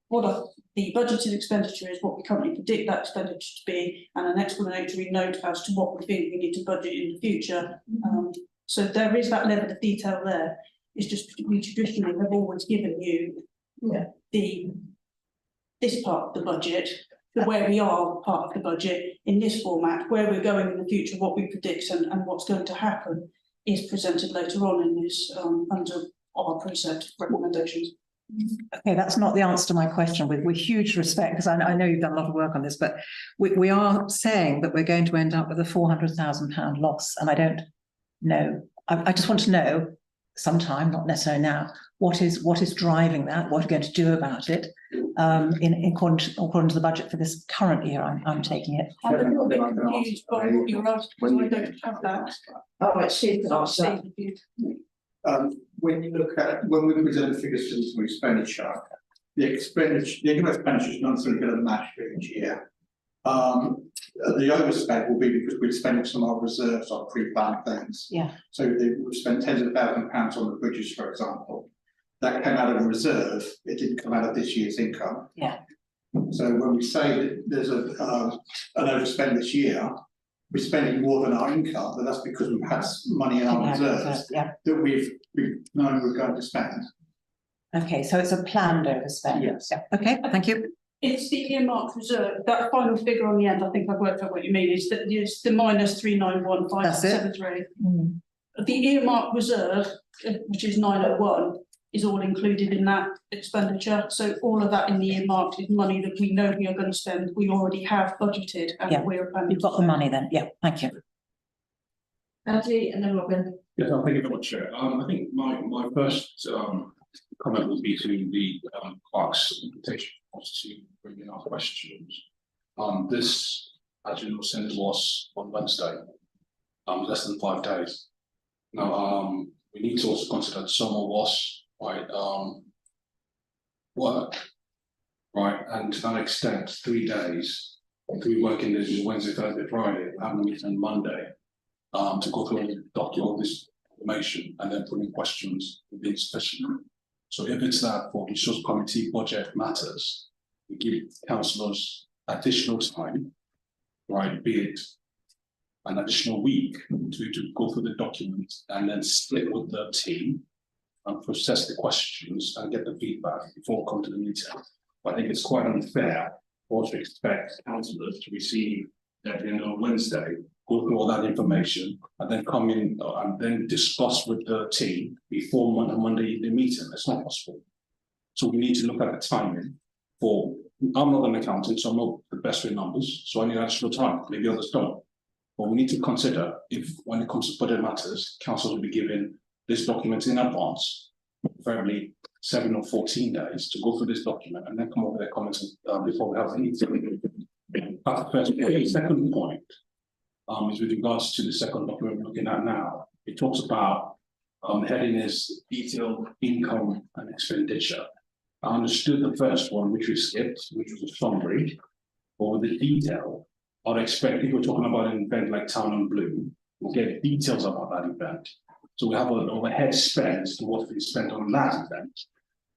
what the budgeted expenditure is, what we currently predict that expenditure to be, and an explanatory note as to what we think we need to budget in the future. So there is that level of detail there. It's just we traditionally have always given you this part of the budget, where we are part of the budget in this format, where we're going in the future, what we predict and what's going to happen is presented later on in this under our preset recommendations. Okay, that's not the answer to my question, with huge respect, because I know you've done a lot of work on this, but we are saying that we're going to end up with a £400,000 loss, and I don't know. I just want to know sometime, not necessarily now, what is driving that, what we're going to do about it, according to the budget for this current year. I'm taking it. I'm a little bit confused by what you're asking, I don't have that. Oh, it's Steve, when you look at, when we present figures to expenditure, the annual expenditure is not necessarily going to match for each year. The overspend will be because we're spending some of our reserves on pre-planned things. Yeah. So we've spent tens of thousands of pounds on the bridges, for example. That came out of a reserve. It didn't come out of this year's income. Yeah. So when we say that there's an overspend this year, we're spending more than our income, but that's because we've had money in our reserves that we've known we're going to spend. Okay, so it's a planned overspend. Yes. Yeah. Okay, thank you. It's the earmarked reserve. That final figure on the end, I think I've worked out what you mean, is that it's the minus 391,573. The earmarked reserve, which is 901, is all included in that expenditure. So all of that in the earmarked is money that we know we are going to spend. We already have budgeted, and we're planning. You've got the money then. Yeah, thank you. Andy and then Robin. Yes, thank you very much, Chair. I think my first comment would be to the clerk's invitation to bring in our questions. This, as you know, Senate was on Wednesday, less than 5 days. Now, we need to also consider that summer was work, right, and to that extent, 3 days, 3 working days, Wednesday, Thursday, Friday, having a meeting on Monday, to go through and document all this information and then put in questions would be insufficient. So if it's that for the resource committee budget matters, we give councillors additional time, right, be it an additional week to go through the document and then split with the team and process the questions and get the feedback before we come to the meeting. But I think it's quite unfair for us to expect councillors to receive that on Wednesday, go through all that information and then come in and then discuss with the team before Monday evening meeting. It's not possible. So we need to look at the timing for, I'm not an accountant, so I'm not the best with numbers, so I need additional time, maybe others don't. But we need to consider if, when it comes to budget matters, council will be given this document in advance, preferably 7 or 14 days to go through this document and then come up with their comments before we have the meeting. That's the first point. The second point is with regards to the second document we're looking at now. It talks about heading is detailed income and expenditure. I understood the first one, which we skipped, which was a summary, but with the detail, I'd expect if we're talking about an event like Town and Blue, we'll get details about that event. So we have an overhead spend as to what's been spent on that event,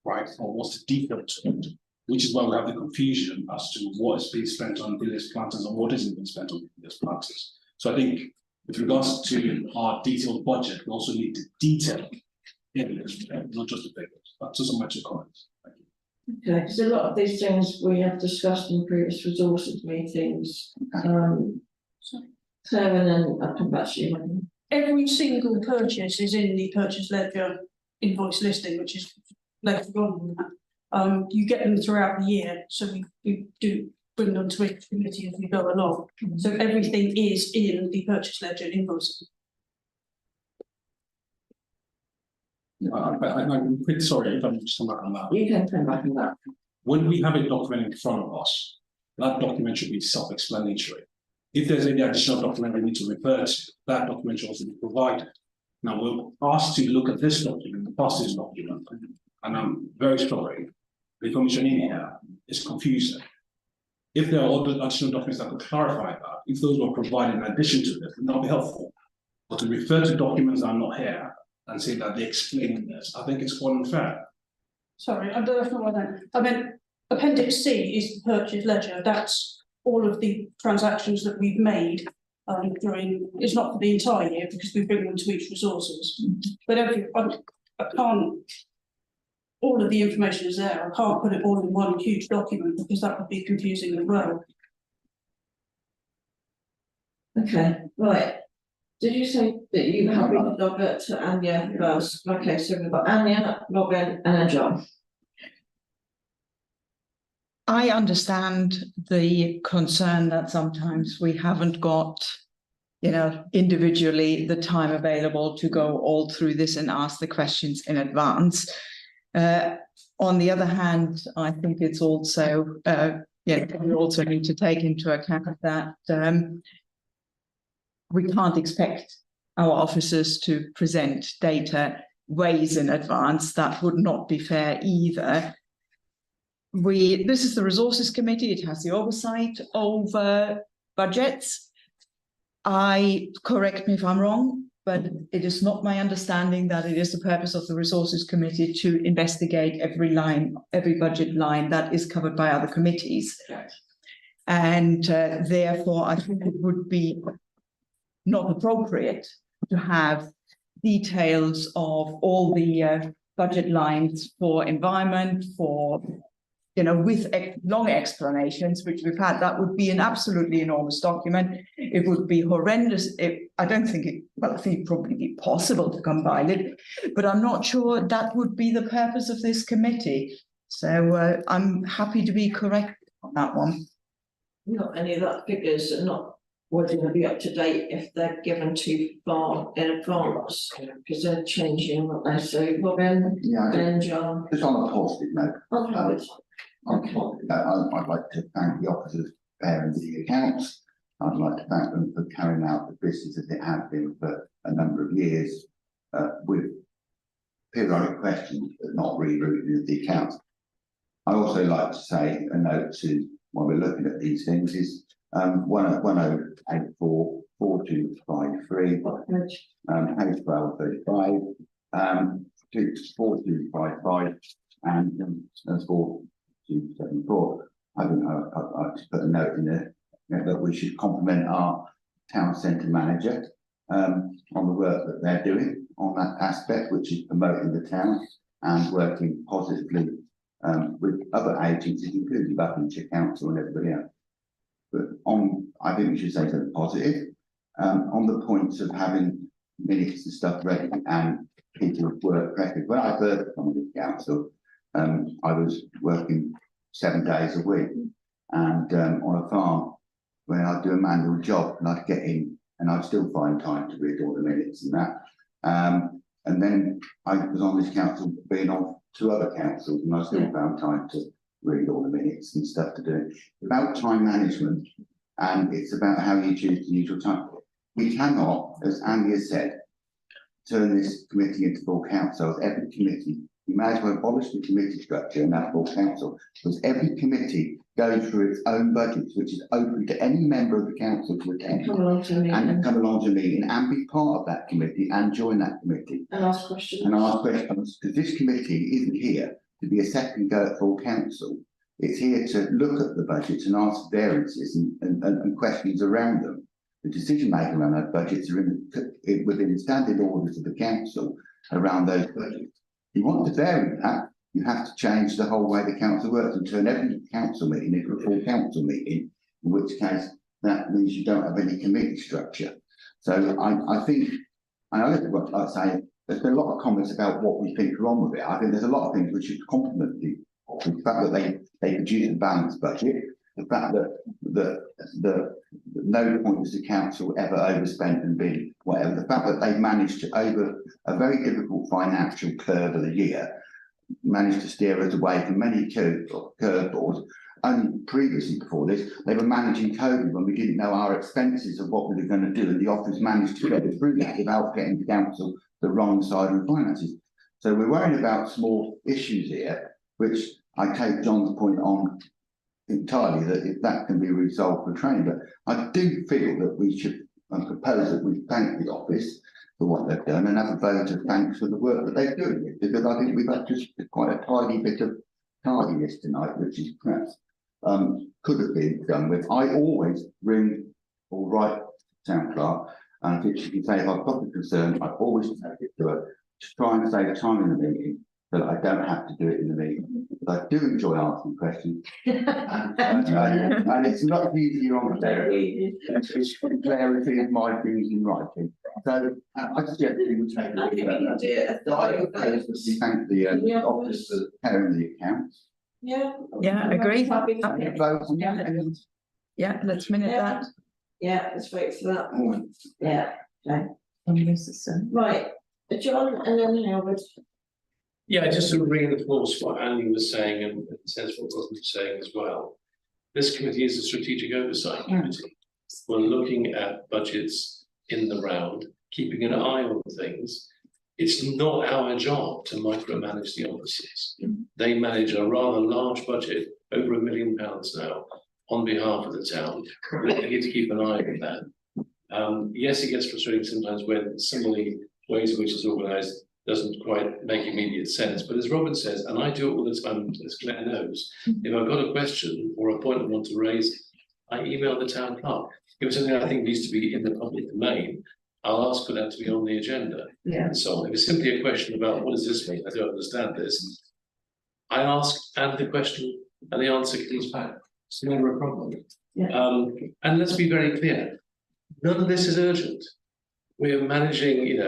right? Or what's the detail to it, which is why we have the confusion as to what is being spent on village planters and what isn't being spent on village planters. So I think with regards to our detailed budget, we also need to detail areas, not just the figures. That's just my 2 comments. Thank you. Okay, because a lot of these things we have discussed in previous resources meetings. Claire, and then I'll come back to you. Every single purchase is in the purchase ledger invoice listing, which is later on. You get them throughout the year, so we do bring them to each committee as we go along. So everything is in the purchase ledger invoice. I'm pretty sorry if I'm just come back on that. You can come back on that. When we have a document in front of us, that document should be self-explanatory. If there's any additional document we need to refer to, that document should also be provided. Now, we're asked to look at this document, past this document, and I'm very sorry, the information in here is confusing. If there are other additional documents that could clarify that, if those were provided in addition to this, that would be helpful. But to refer to documents that are not here and say that they explain this, I think it's quite unfair. Sorry, I don't know what I meant. Appendix C is the purchase ledger. That's all of the transactions that we've made during, it's not for the entire year because we bring them to each resources. But I can't, all of the information is there. I can't put it all in one huge document because that would be confusing as well. Okay, right. Did you say that you have been Robert to Anya first? Okay, so we've got Anya, Robin, and then John. I understand the concern that sometimes we haven't got, individually the time available to go all through this and ask the questions in advance. On the other hand, I think it's also, we also need to take into account that we can't expect our officers to present data ways in advance. That would not be fair either. This is the Resources Committee. It has the oversight over budgets. Correct me if I'm wrong, but it is not my understanding that it is the purpose of the Resources Committee to investigate every budget line that is covered by other committees. And therefore, I think it would be not appropriate to have details of all the budget lines for environment, with long explanations, which we've had. That would be an absolutely enormous document. It would be horrendous. I think it'd probably be possible to compile it, but I'm not sure that would be the purpose of this committee. So I'm happy to be correct on that one. Not any of that figures are not going to be up to date if they're given too far in advance, because they're changing, aren't they? So Robin, then John. Just on a positive note. Okay. I'd like to thank the officers preparing the accounts. I'd like to thank them for carrying out the business as it has been for a number of years with periodic questions, but not rerouting of the accounts. I also like to say a note to when we're looking at these things is 1084 4253 page 1235 4255 and 4274. I think I've just put a note in there that we should compliment our town centre manager on the work that they're doing on that aspect, which is promoting the town and working positively with other agencies, including Buckingham Council and everybody else. But I think we should say something positive on the points of having minutes and stuff ready and people's work record. When I heard from the council, I was working 7 days a week and on a farm where I'd do a manual job and I'd get in and I'd still find time to read all the minutes and that. And then I was on this council being on 2 other councils and I still found time to read all the minutes and stuff to do. It's about time management and it's about how you choose to use your time. We cannot, as Andy has said, turn this committee into full council. Every committee, you may as well abolish the committee structure and have full council, because every committee goes through its own budgets, which is open to any member of the council to attend Come along to me and come along to a meeting and be part of that committee and join that committee and ask questions. and ask questions, because this committee isn't here to be a second go at full council. It's here to look at the budgets and ask variances and questions around them. The decision making around those budgets are within standard orders of the council around those budgets. If you want to vary that, you have to change the whole way the council works and turn every council meeting into a full council meeting, in which case that means you don't have any committee structure. So I think, and I look at what I say, there's been a lot of comments about what we think are wrong with it. I think there's a lot of things which should compliment the fact that they produce a balanced budget, the fact that no point as the council ever overspent and been whatever, the fact that they managed to, over a very difficult financial curve of the year, managed to steer us away from many curveballs. Only previously before this, they were managing COVID when we didn't know our expenses of what we were going to do, and the office managed to get through that without getting the council the wrong side of the finances. So we're worrying about small issues here, which I take John's point on entirely, that if that can be resolved for training. But I do feel that we should propose that we thank the office for what they've done and have a vote of thanks for the work that they're doing, because I think we've had just quite a tidy bit of tardiness tonight, which is perhaps could have been done with. I always ring or write town clerk, and if she can say if I've got a concern, I always take it to her to try and save time in the meeting, so that I don't have to do it in the meeting. But I do enjoy asking questions, and it's not easier on there. It's clarity of my views in writing. So I suggest we would take I think we can do it at the we thank the office for preparing the accounts. Yeah. Yeah, agree. Happy to- And vote on that. Yeah, let's minute that. Yeah, let's wait for that. Yeah, okay. Unnecessary. Right, John and then Howard. Yeah, just to reinforce what Andy was saying and sense what Rob was saying as well. This committee is a strategic oversight committee. We're looking at budgets in the round, keeping an eye on things. It's not our job to micromanage the offices. They manage a rather large budget, over £1 million now, on behalf of the town. We need to keep an eye on that. Yes, it gets frustrating sometimes when some of the ways in which it's organised doesn't quite make immediate sense. But as Robin says, and I do it all the time, as Claire knows, if I've got a question or a point I want to raise, I email the town clerk. If it's something I think needs to be in the public domain, I'll ask for that to be on the agenda. Yeah. And so on. If it's simply a question about what does this mean, I don't understand this, I ask and the question and the answer comes back. It's never a problem. Yeah. And let's be very clear, none of this is urgent. We are managing,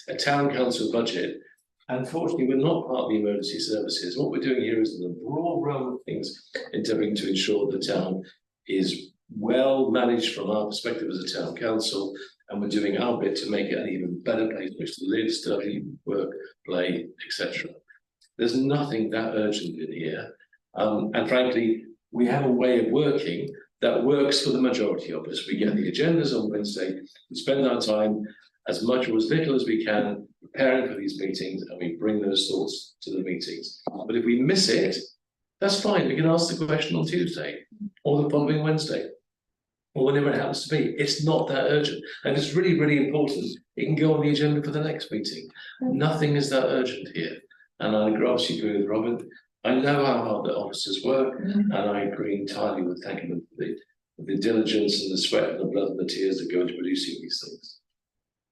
a town council budget. Unfortunately, we're not part of the emergency services. What we're doing here is in the broad realm of things, endeavouring to ensure the town is well managed from our perspective as a town council, and we're doing our bit to make it an even better place in which to live, study, work, play, etc. There's nothing that urgent in here. And frankly, we have a way of working that works for the majority of us. We get the agendas on Wednesday, we spend our time as much or as little as we can preparing for these meetings, and we bring those thoughts to the meetings. But if we miss it, that's fine. We can ask the question on Tuesday or the following Wednesday, or whenever it happens to be. It's not that urgent. And it's really, really important. It can go on the agenda for the next meeting. Nothing is that urgent here. And I obviously agree with Robin. I know how hard the officers work, and I agree entirely with thanking them for the diligence and the sweat and the blood and the tears that go into producing these things.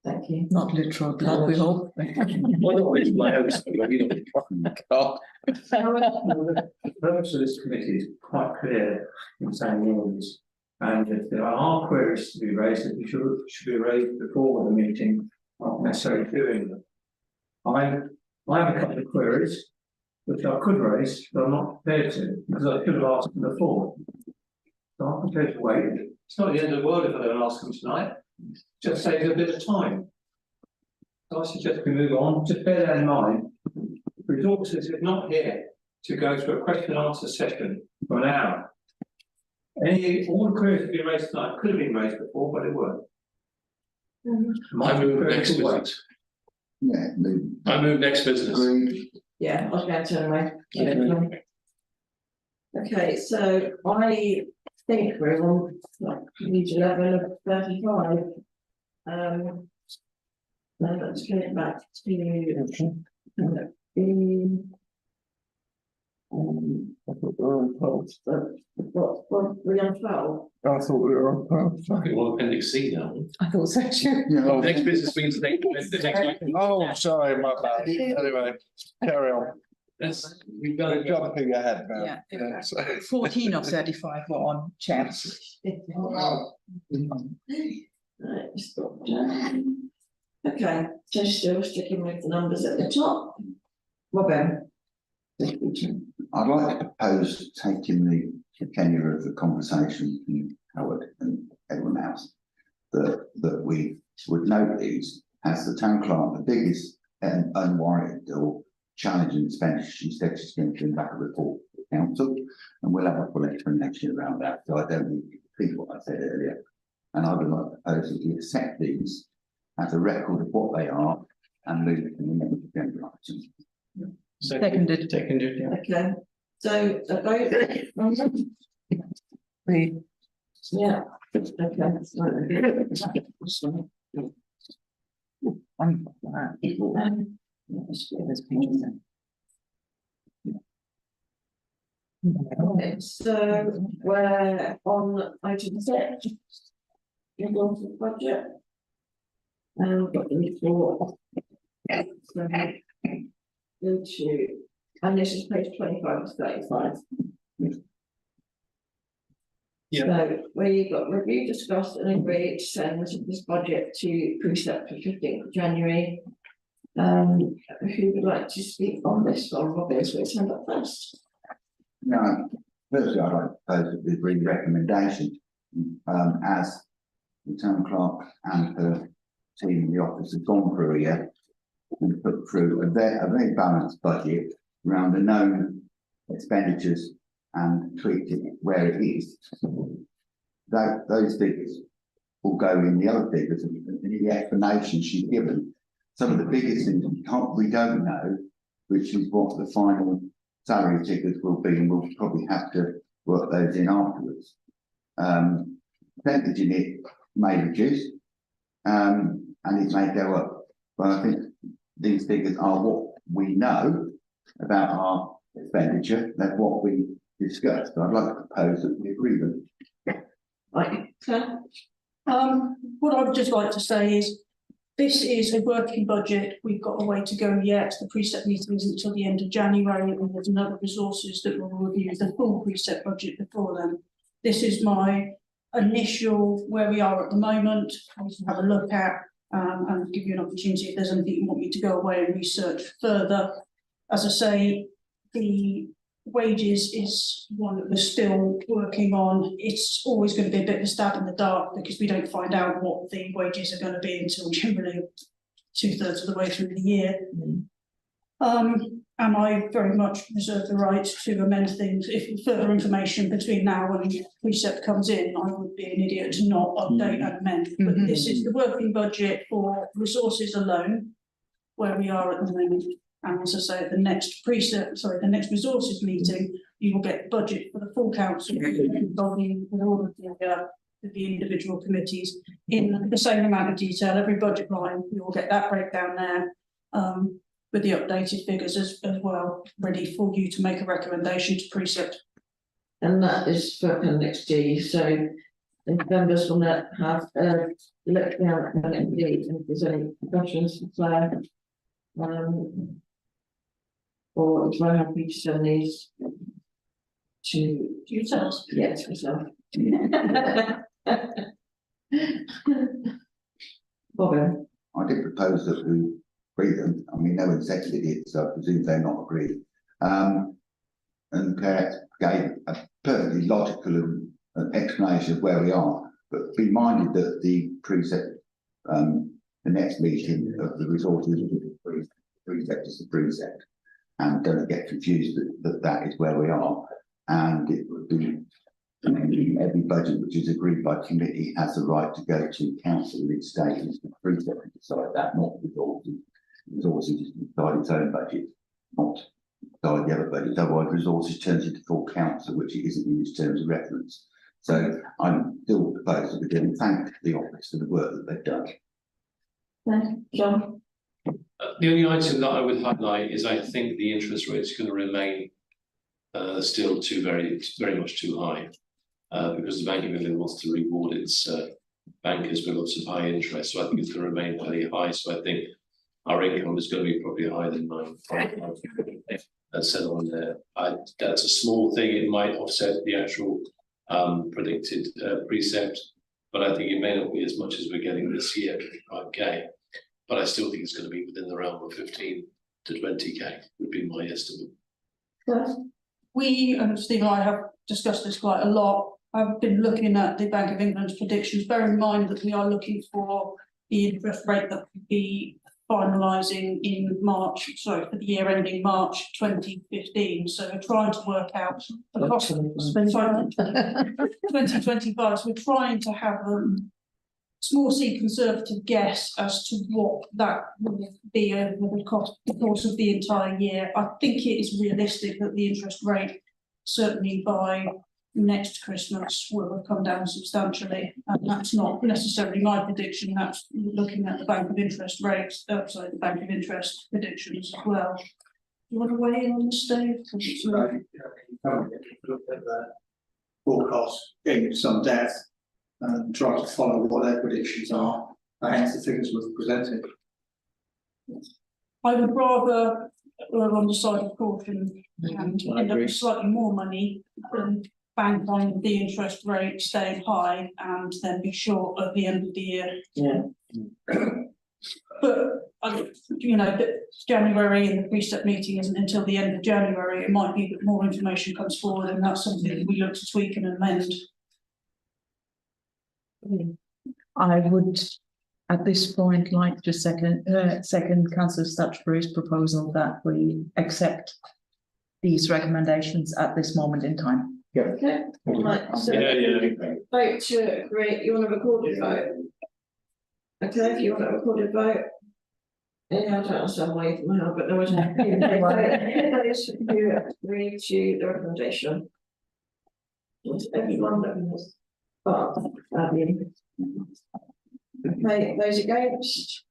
Thank you. Not literal blood, we hope. Well, not really, my hopes, but you know. The purpose of this committee is quite clear in saying rules. And if there are queries to be raised, that should be raised before the meeting, not necessarily during them. I have a couple of queries. which I could raise, but I'm not prepared to, because I could have asked them before. So I'm prepared to wait. It's not the end of the world if I don't ask them tonight. Just saves a bit of time. So I suggest we move on. Just bear that in mind. Resources is not here to go through a question and answer session for an hour. All the queries that have been raised tonight could have been raised before, but it weren't. I move next business. Yeah, I move next business. agreed. Yeah, I was going to turn away. Okay, so I think we're on like page 11 of 35. Now let's get it back to. I thought we were on 12. What, we're on 12? I thought we were on 12. I think we're on appendix C now. I thought so too. Yeah, Next business means the next week. Oh, sorry, my bad. Anyway, carry on. That's, we've got We're jumping ahead now. Yeah. Yeah, so- 14 of 35 were on chair. Right, stop. Okay, so still sticking with the numbers at the top. Robin. I'd like to propose taking the tenure of the conversation from Howard and everyone else, that we would note these as the town clerk, the biggest and unwarranted or challenging expenditure. She said she's going to bring back a report to the council, and we'll have a full explanation around that. So I don't need to repeat what I said earlier. And I would like to propose that we accept these as a record of what they are and move it to the next agenda item. Seconded. Seconded, yeah. Okay, so a vote. Yeah. Okay, so we're on item 6. Resources budget. Got the report. So, go to, and this is page 25 to 35. Yeah. So where you got review, discuss and agree to send this budget to precept for 15th of January. Who would like to speak on this one? Robin, so let's hand up first. No, firstly, I'd like to propose that we bring recommendation, as the town clerk and her team in the office have gone through here and put through a very balanced budget around the known expenditures and tweaked it where it is. Those figures will go in the other figures and the explanation she's given. Some of the biggest things we don't know, which is what the final salary figures will be, and we'll probably have to work those in afterwards. Percentage in it may reduce, and it may go up. But I think these figures are what we know about our expenditure. That's what we discussed. I'd like to propose that we agree them. Right, Claire? What I would just like to say is, this is a working budget. We've got a way to go yet. The precept meeting isn't until the end of January, and there's another resources that will review the full precept budget before then. This is my initial where we are at the moment. I can have a look at and give you an opportunity if there's anything you want me to go away and research further. As I say, the wages is one that we're still working on. It's always going to be a bit of a stab in the dark because we don't find out what the wages are going to be until generally 2/3 of the way through the year. And I very much reserve the right to amend things. If further information between now and precept comes in, I would be an idiot to not update and amend. But this is the working budget for resources alone, where we are at the moment. And as I say, at the next the next resources meeting, you will get budget for the full council, involving with all of the individual committees in the same amount of detail, every budget line. You will get that breakdown there, with the updated figures as well, ready for you to make a recommendation to precept. And that is for appendix D. So if members want to have a look down at appendix D, and if there's any questions for Claire. Or if I'm happy to send these to yourselves. Yes, myself. Robin. I did propose that we agree them. I mean, no one seconded it, so I presume they're not agreed. And Claire gave a perfectly logical explanation of where we are, but be minded that the precept, the next meeting of the resources, precept is the precept, and don't get confused that is where we are, and it would be every budget which is agreed by committee has the right to go to council in its stages, the precept to decide that, not resources. Resources decide its own budget, not decide the other budget. Otherwise, resources turns into full council, which it isn't in its terms of reference. So I'm still opposed to beginning. Thank the office for the work that they've done. John? The only item that I would highlight is I think the interest rate is going to remain still very much too high, because the Bank of England wants to reward its bankers with lots of high interest. So I think it's going to remain fairly high. So I think our income is going to be probably higher than 9.5. That's said on there. That's a small thing. It might offset the actual predicted precept, but I think it may not be as much as we're getting this year, 55k. But I still think it's going to be within the realm of 15 to 20k would be my estimate. We, and Steve and I have discussed this quite a lot. I've been looking at the Bank of England's predictions. Bear in mind that we are looking for the interest rate that would be finalising in March, sorry, for the year ending March 2015. So we're trying to work out the cost of 2025. So we're trying to have a small c conservative guess as to what that will be over the course of the entire year. I think it is realistic that the interest rate, certainly by next Christmas, will have come down substantially, and that's not necessarily my prediction. That's looking at the Bank of Interest rates, the Bank of Interest predictions as well. Do you want to weigh in on this, Dave? Look at the forecast, gave some depth, and try to follow what their predictions are, and hence the figures we've presented. I would rather err on the side of caution and end up with slightly more money than bank on the interest rate staying high and then be short at the end of the year. Yeah. But you know, January and the precept meeting isn't until the end of January. It might be that more information comes forward, and that's something that we look to tweak and amend. I would, at this point, like to second Councillor Statutory's proposal that we accept these recommendations at this moment in time. Okay, right, so vote to agree. You want a recorded vote? Okay, if you want a recorded vote. Yeah, I don't understand why you can help, but there was no. Those who agree to the recommendation. Everyone that was. Okay, those against?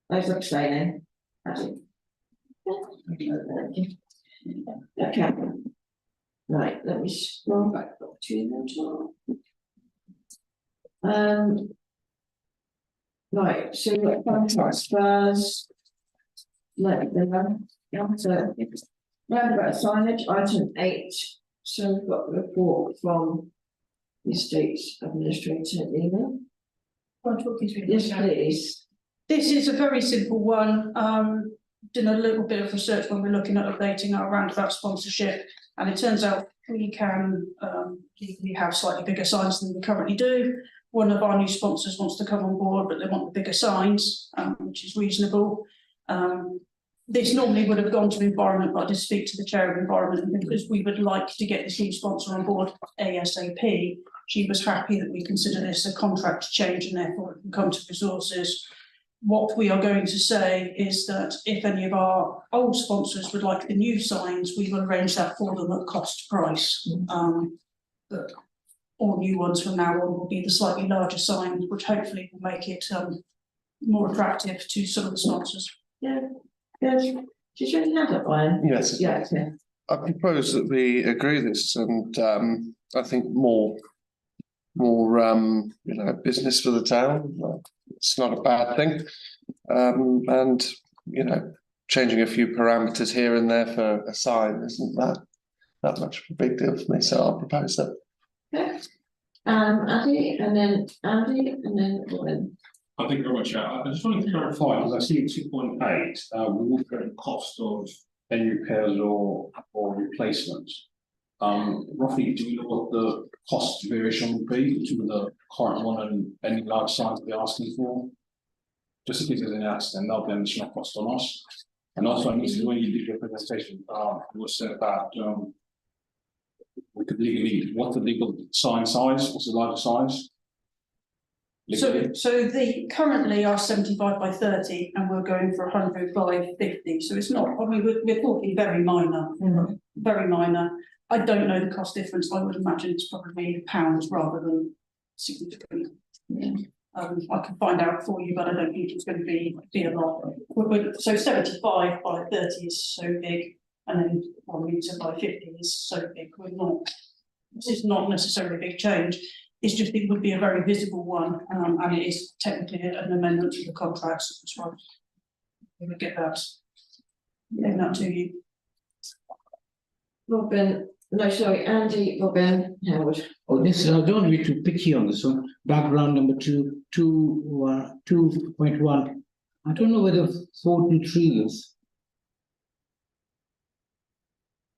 Those abstaining? Okay. Right, let me scroll back up to the top. Right, so we've got transfers. Let them run. So roundabout signage, item 8. So we've got the report from the Estates Administrator, Nina. Yes, please. This is a very simple one. Did a little bit of research when we're looking at updating our roundabout sponsorship, and it turns out we can legally have slightly bigger signs than we currently do. One of our new sponsors wants to come on board, but they want the bigger signs, which is reasonable. This normally would have gone to environment, but I did speak to the chair of environment, because we would like to get this new sponsor on board ASAP. She was happy that we consider this a contract change and therefore it can come to resources. What we are going to say is that if any of our old sponsors would like the new signs, we will arrange that for them at cost price. But all new ones from now on will be the slightly larger signs, which hopefully will make it more attractive to some of the sponsors. Yeah, yes. Did you have that one? Yes. Yeah, yeah. I propose that we agree this, and I think more business for the town. It's not a bad thing, and changing a few parameters here and there for a sign isn't that much of a big deal for me. So I'll propose that. Okay. Andy, and then Andy, and then Robin. Thank you very much. I just wanted to clarify, because I see 2.8, we will get the cost of any repairs or replacements. Roughly, do you know what the cost variation will be between the current one and any large signs they're asking for? Just in case there's any accident, that'll be an additional cost on us. And also, I noticed when you did your presentation, it was said that we could legally, what's the legal sign size? What's the larger size? Legally? So the currently are 75 by 30 and we're going for 100 by 50. So it's not, I mean, we're talking very minor, very minor. I don't know the cost difference. I would imagine it's probably pounds rather than significant. I can find out for you, but I don't think it's going to be a lot. So 75 by 30 is so big, and then 1 metre by 50 is so big. This is not necessarily a big change. It's just it would be a very visible one, and it is technically an amendment to the contracts. That's right. We would get that to you. Robin, no, sorry, Andy, Robin, Howard. Oh, this, I don't want to be too picky on this one. Background number 2.1. I don't know whether 423 is.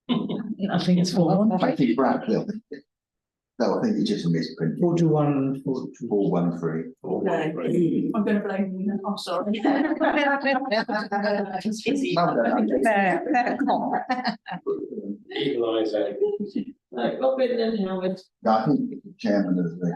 I think it's 4-1. I think Brad will. No, I think it's just a misprint. 421, 423. 413. I'm going to blame you. I'm sorry. Right, Robin and Howard. I think the chairman of the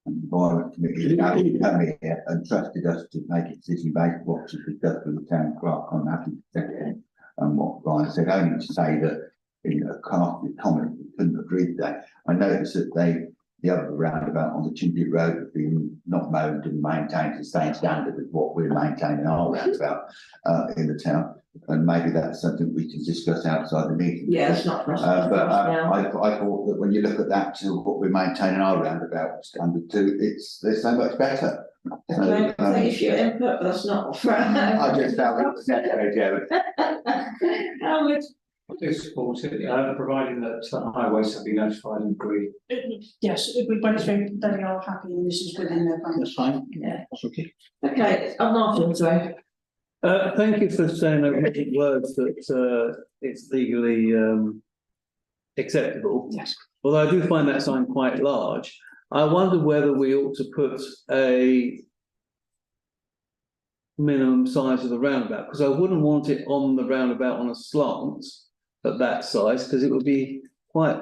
environment committee come here and trusted us to make a decision based on what was discussed with the town clerk. I'm happy to second what Brian said, only to say that in a casted comment we couldn't agree with that. I noticed that the other roundabout on the Chindy Road has been not mowed and maintained to the same standard as what we're maintaining our roundabout in the town. And maybe that's something we can discuss outside the meeting. Yeah, it's not for us. I thought that when you look at that to what we're maintaining our roundabout standard to, they're so much better. Okay, thank you for your input, but that's not for. I just felt it was necessary, Jeremy. Howard. This supports it, providing that highways have been notified and agreed. Yes, we went through, they are happy and this is within their plan. That's fine. Yeah. That's okay. Okay, I'm Martin, sorry. Thank you for saying those words that it's legally acceptable. Yes. Although I do find that sign quite large. I wonder whether we ought to put a minimum size of the roundabout, because I wouldn't want it on the roundabout on a slant at that size, because it would be quite,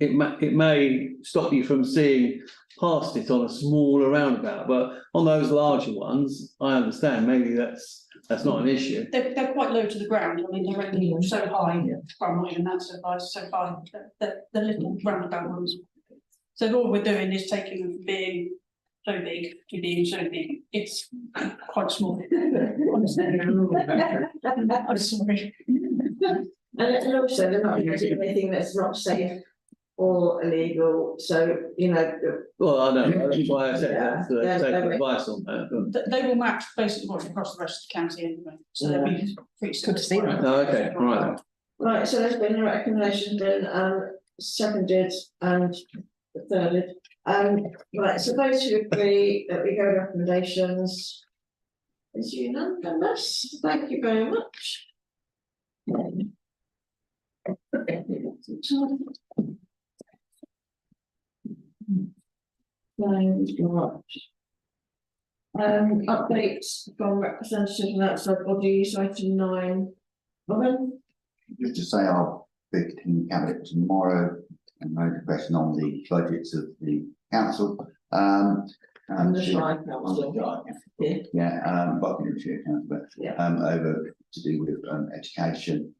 it may stop you from seeing past it on a smaller roundabout, but on those larger ones, I understand, maybe that's not an issue. They're quite low to the ground. I mean, they're only so high, well, not even that so high, the little roundabout ones. So all we're doing is taking them from being so big to being so big. It's quite small. Honestly. I'm sorry. And also they're not using anything that's not safe or illegal, so, you know. Well, I know, that's why I said that, Yeah, take they're- advice on that. They will match basically what's across the rest of the county anyway, so they'll be pretty. Good to see that. Oh, okay, all right. Right, so there's been a recommendation, been seconded and thirded. Right, so those who agree that we go recommendations is unanimous. Thank you very much. Updates from representatives and outside bodies, item 9. Robin? Just to say, I'll be in cabinet tomorrow and raise a question on the budgets of the council. And the Shire Council. Buckinghamshire Council, over to do with education.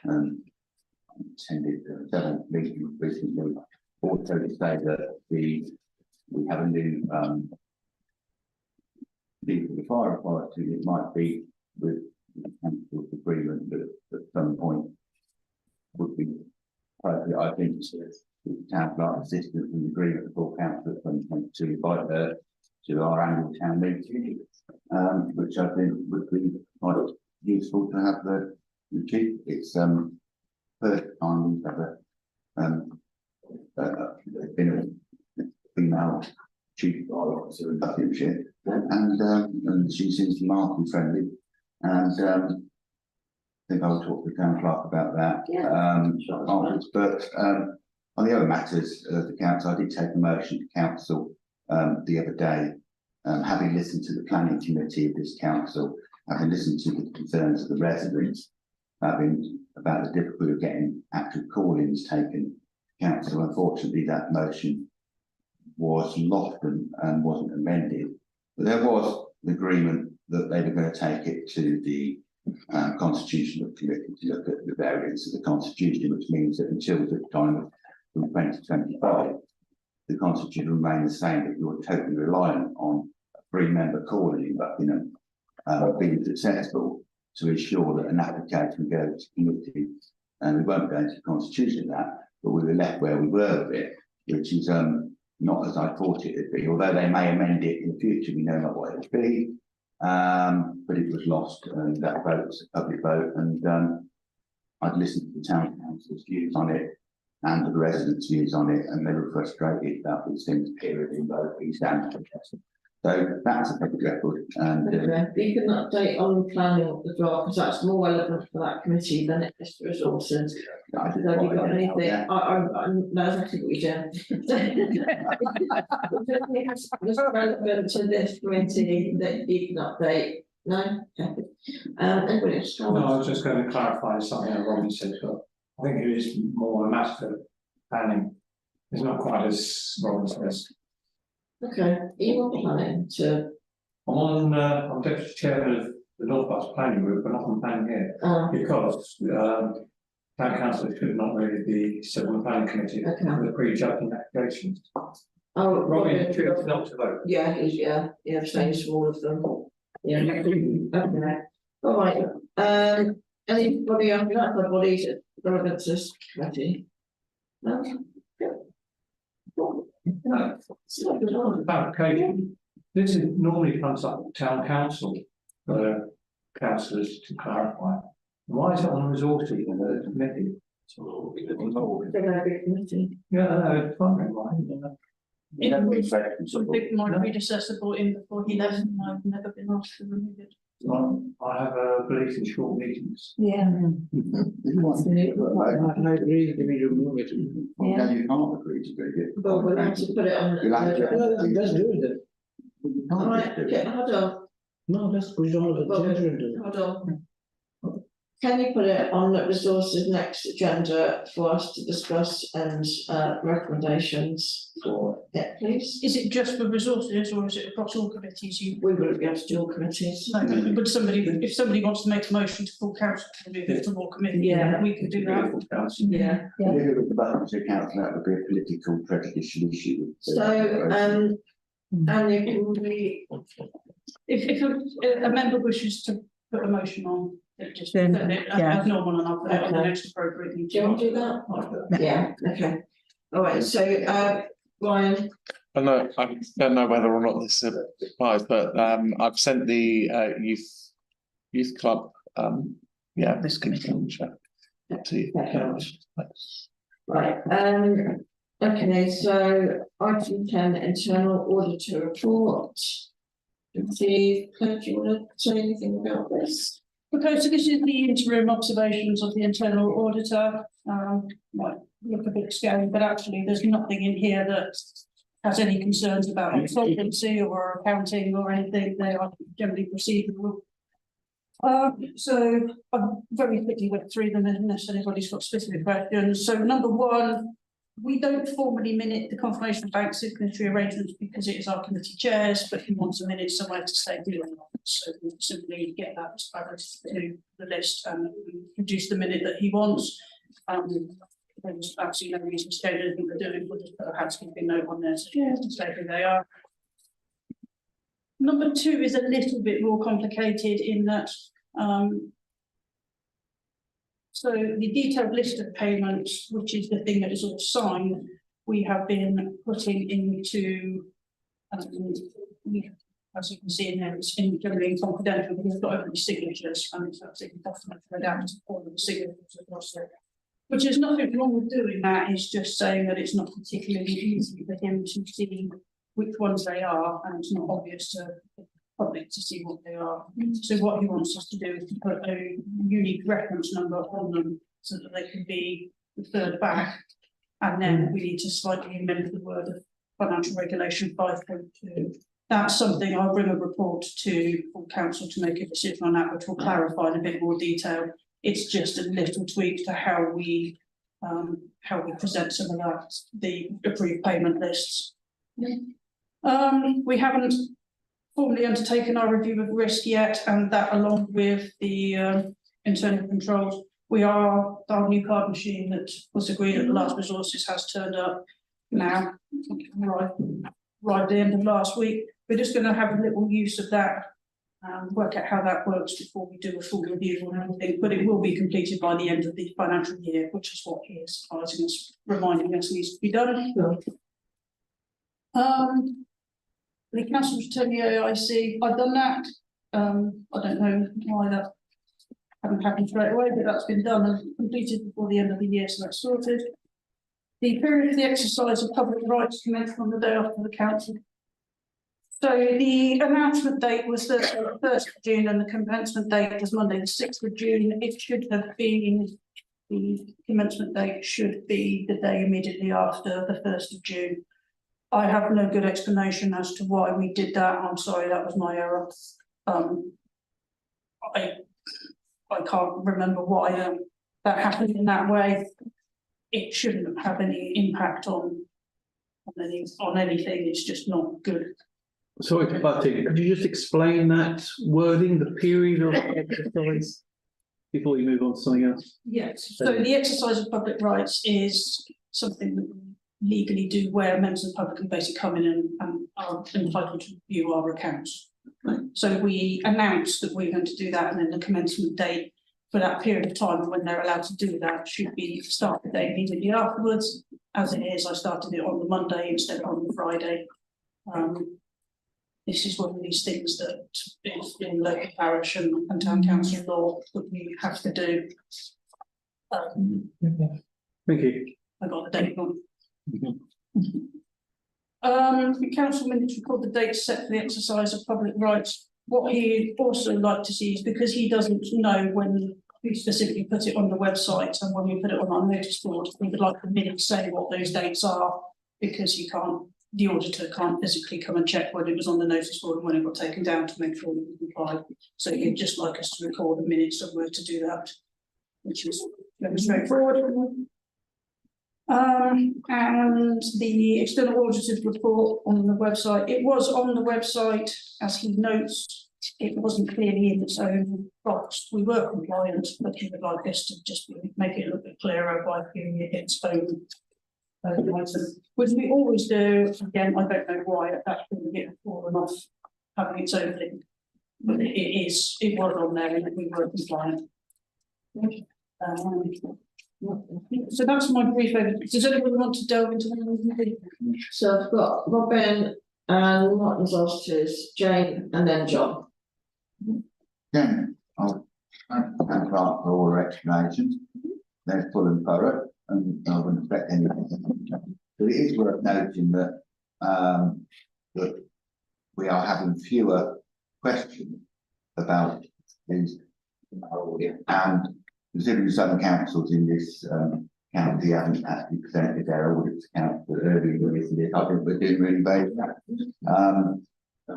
Attended several meetings recently. Also to say that we have a new the fire authority. It might be with the council's agreement that at some point would be appropriate, I think, the town clerk assistant and agreement with full council at some point to invite her to our annual town meeting, which I think would be quite useful to have the chief. It's first time we've ever been a female chief fire officer in Buckinghamshire, and she seems remarkably friendly, and think I will talk to the town clerk about that. Sure. Afterwards, but on the other matters of the council, I did take a motion to council the other day, having listened to the planning committee of this council, having listened to the concerns of the residents, having about the difficulty of getting actual call-ins taken. Council, unfortunately, that motion was lost and wasn't amended, but there was an agreement that they were going to take it to the constitutional committee to look at the variants of the constitution, which means that until the time of 2025, the constitution will remain the same, but you're totally reliant on a 3-member calling in Buckingham being successful to ensure that an application goes to committee, and we won't go into the constitution of that, but we were left where we were with it, which is not as I thought it would be, although they may amend it in the future, we know not what it will be, but it was lost, and that vote was a public vote, and I'd listened to the town council's views on it and the residents' views on it, and they were frustrated about these things appearing in both East and Manchester. So that's a public record, and You can update on planning as well, because that's more relevant for that committee than it is for resources. I Have did you quite got a bit anything? out I know exactly what you're doing. It's relevant to this committee that you can update. No? Okay. Anybody else? No, I was just going to clarify something that Robin said, but I think it is more a matter of planning. It's not quite as Robin says. Okay, are you on planning to? I'm deputy chairman of the North Wales Planning Group, but not on planning here, because town council should not really be sit on the planning committee for the pre-judging applications. Oh, Robin chooses not to vote. yeah, abstains from all of them. Yeah, okay. All right, anybody on that bodies relevant to this committee? No? No, clarification. This is normally comes up with town council for councillors to clarify. Why is it on resources in the committee? Yeah, no, it's fine. Something my predecessor brought in before he left, and I've never been asked to remove it. I have a belief in short meetings. Yeah. I agree, we remove it. Well, no, you can't agree to do it. But we'll have to put it on. You'll have to- Let's do it. All right, okay, hold on, No, let's put it on the agenda. hold on. Can you put it on the resources next agenda for us to discuss and recommendations for it, please? Is it just for resources or is it across all committees? We wouldn't be able to do all committees. No, but if somebody wants to make a motion to full council to move it to more committee, Yeah. we could do that. Yeah. If it was the Buckinghamshire Council, that would be a political prejudicial issue. So, and you can be, If a member wishes to put a motion on, it just Then, send it yeah. as normal and I'll put it on the Okay. next appropriate meeting. do you want to do that? Yeah, okay. All right, so, Ryan, I don't know whether or not this applies, but I've sent the youth club This committee. to you. right, okay, so item 10, internal auditor report. See, do you want to say anything about this? Okay, so this is the interim observations of the internal auditor. Might look a bit scary, but actually there's nothing in here that has any concerns about solvency or accounting or anything. They are generally procedural. So I've very quickly went through them unless anybody's got specific questions. So number one, we don't formally minute the confirmation of bank signatory arrangements because it is our committee chairs, but he wants a minute somewhere to say doing it. So we simply get that added to the list and we produce the minute that he wants. There's absolutely no reason to change anything we're doing. We'll just put a housekeeping note on there so to say who they are. Number two is a little bit more complicated in that so the detailed list of payments, which is the thing that is all signed, we have been putting into, as you can see in there, it's generally confidential because we've got everybody's signatures and it's absolutely documented to go down to all of the signatures across there. Which is nothing wrong with doing that, it's just saying that it's not particularly easy for him to see which ones they are and it's not obvious to public to see what they are. So what he wants us to do is to put a unique reference number on them so that they can be referred back. And then we need to slightly amend the word of financial regulation 5.2. That's something I'll bring a report to full council to make a decision on that, which will clarify in a bit more detail. It's just a little tweak to how we present some of that, the approved payment lists. We haven't formally undertaken our review of risk yet, and that along with the internal controls, our new card machine that was agreed at the last resources has turned up now, right at the end of last week. We're just going to have a little use of that and work out how that works before we do a full review or anything, but it will be completed by the end of the financial year, which is what he is advising us, reminding us needs to be done. The council return the AIC, I've done that. I don't know why that hadn't happened straight away, but that's been done and completed before the end of the year, so that's sorted. The period of the exercise of public rights commenced on the day after the council. So the announcement date was the 1st of June and the commencement date was Monday the 6th of June. It should have been, the commencement date should be the day immediately after the 1st of June. I have no good explanation as to why we did that. I'm sorry, that was my error. I can't remember why that happened in that way. It shouldn't have any impact on anything. It's just not good. Sorry to butt in, could you just explain that wording, the period of exercise, before you move on to something else? Yes, so the exercise of public rights is something that we legally do where members of the public can basically come in and are entitled to view our accounts. So we announce that we're going to do that, and then the commencement date for that period of time when they're allowed to do that should be start the day immediately afterwards. As it is, I started it on the Monday instead of on the Friday. This is one of these things that is in local parish and town council law that we have to do. Thank you. I got the date wrong. The council minutes record the date set for the exercise of public rights. What he'd also like to see is, because he doesn't know when we specifically put it on the website and when we put it on our notice board, we would like the minutes say what those dates are, because the auditor can't physically come and check when it was on the notice board and when it got taken down to make sure that we comply. So he'd just like us to record the minutes of where to do that, which is very straightforward. And the external auditor's report on the website, it was on the website, as he notes, it wasn't clearly in its own box. We were compliant, but he would like us to just make it a little bit clearer by giving it its own item, which we always do. Again, I don't know why that's been getting fallen off having its own thing, but it was on there and we were compliant. So that's my brief overview. Does anyone want to delve into that? So I've got Robin and Martin's last two is Jane and then John. Yeah, I'll thank Clark for all her explanations. They're full and thorough, and I wouldn't expect anything. But it is worth noting that that we are having fewer questions about these, and considering some councils in this county haven't actually presented their audit accounts earlier in this, I think we're doing really very well.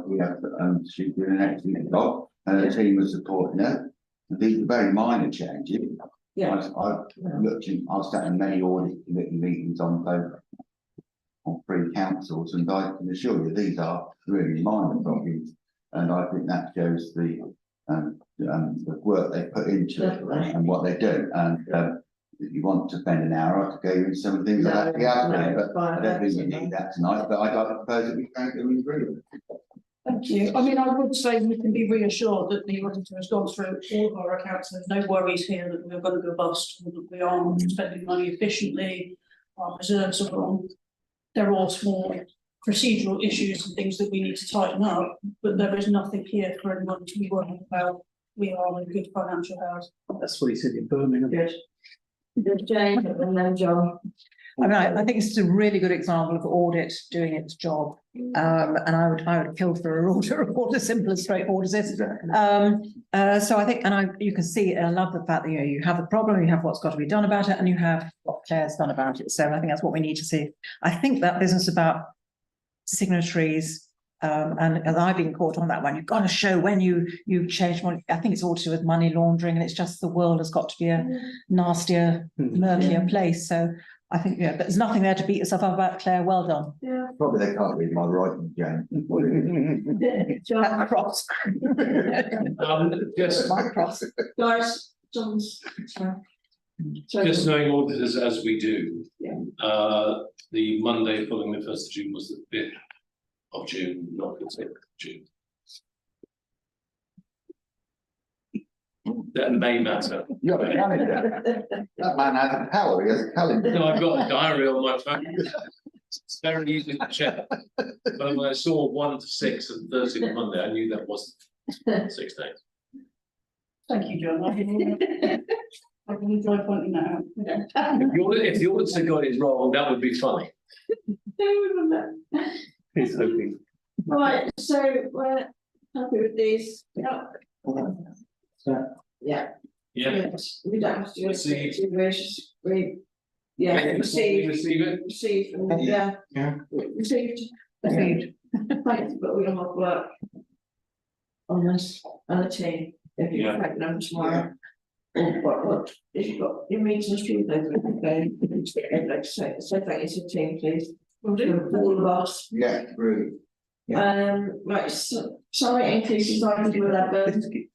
We have she's doing an excellent job, and the team was supporting her. And these are very minor changes. Yeah. I've sat in many audit committee meetings on both on three councils, and I can assure you these are really minor problems, and I think that shows the work they put into it and what they do. And if you want to spend an hour, I could go into some things but I don't think we need that tonight. But I'd like to propose that we don't go into it. Thank you. I mean, I would say we can be reassured that the auditor has gone through all of our accounts. There's no worries here that we're going to go bust, that we are spending money efficiently, our reserves are wrong. There are small procedural issues and things that we need to tighten up, but there is nothing here for anyone to be worried about. We are in a good financial house. That's what he said in Birmingham. Good. Jane and then John. I mean, I think this is a really good example of audit doing its job. And I would kill for a audit report as simple as straightforward as this. Exactly. So I think, you can see, and I love the fact that, you have the problem, you have what's got to be done about it, and you have what Claire's done about it. So I think that's what we need to see. I think that business about signatories, and I've been caught on that one. You've got to show when you change money. I think it's all to do with money laundering, and it's just the world has got to be a nastier, murkier place. So I think, but there's nothing there to beat yourself up about, Claire. Well done. Yeah. Probably they can't read my writing, Jane. John, Cross. Just, Cross. guys, John's. just knowing auditors as we do. Yeah. The Monday following the 1st of June was the 5th of June, not the 6th of June. That may matter. You have a calendar. That man has a power, he has a calendar. No, I've got a diary on my phone. It's very easy to check. But when I saw 1 to 6 and 13 on Monday, I knew that wasn't 6 days. Thank you, John. I can enjoy pointing that out. If the auditor got it wrong, that would be funny. He's hoping. Right, so we're happy with these. Yeah. Yeah. Yeah. Yes, we don't have to do Receive. receive, Receive it. receive, and yeah. Received. Received. Thanks, but we have work on this and the team, if you Yeah. can them tomorrow. Or what, if you've got your meetings Tuesday, so thank you to the team, please. We'll do all of us. Yeah, really. Right, so, salary increases item 11.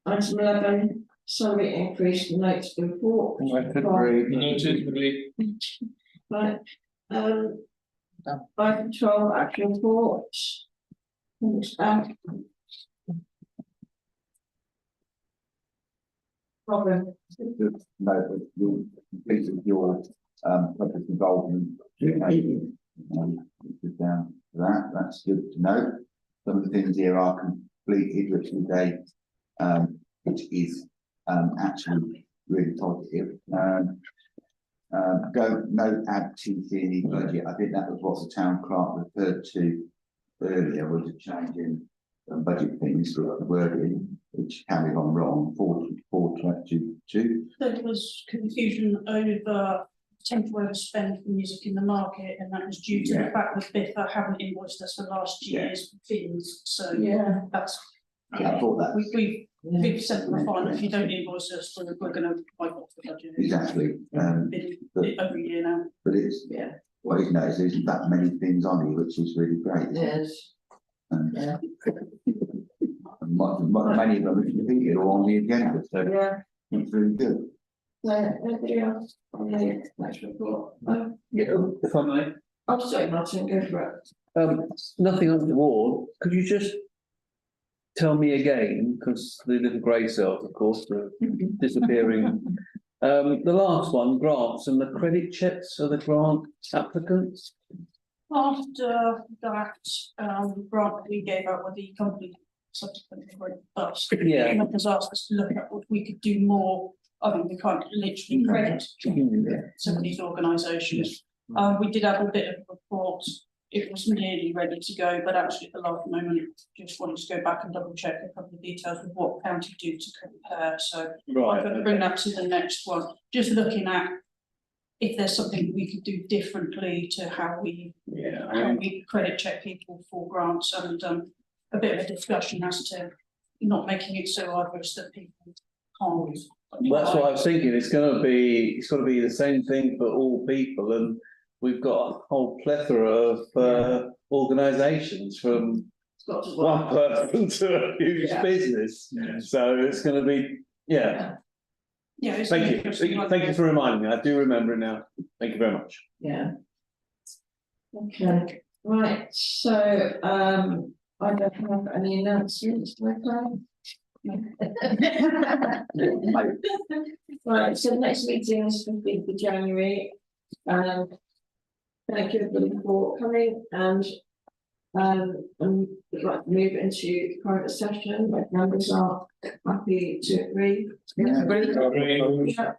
Item 11, salary increase notes report. I agree. Noted, agreed. Right, item 12, actual reports. Problem. Good note that you're completed your public involvement. Which is down to that, that's good to know. Some of the things here are completed, which is actually really positive. No add to the budget. I think that was what the town clerk referred to earlier, was a change in budget things for wording, which carried on wrong, 4422. There was confusion over temporary spend for music in the market, and that was due to the fact that Biffa haven't invoiced us for last year's fees, so Yeah. that's. I thought that. We've sent them a fine, if you don't invoice us, we're gonna boycott the budget. Exactly, Been every year now. but it's, Yeah. what is nice, there isn't that many things on here, which is really great. Yes. And Yeah. many of them, if you think it all on the agenda, so Yeah. it's really good. Anything else on the next report? If I may, I'm sorry, Martin, go for it. nothing on the wall, could you just tell me again, because the little grey cells, of course, are disappearing. The last one, grants and the credit checks of the grant applicants. After that, grant we gave out with the company subsequently went bust. Yeah. And has asked us to look at what we could do more. I mean, we can't literally credit some of these organisations. We did have a bit of a report. It was nearly ready to go, but actually at the last moment, just wanted to go back and double check a couple of details of what county do to compare. So I'm going to bring that to the next one. Just looking at if there's something we could do differently to how we credit check people for grants, and a bit of a discussion as to not making it so arduous that people can't. That's what I was thinking, it's got to be the same thing for all people, and we've got a whole plethora of organisations from one person to a huge business. So it's going to be, Yeah, it's Thank you. interesting. Thank you for reminding me. I do remember it now. Thank you very much. Yeah. Okay, right, so, I don't have any announcements, do I, Claire? Right, so the next meeting is 15th of January. Thank you everybody for coming, and we'd like to move into private session, like members are happy to agree. Yeah. Agree. Yeah.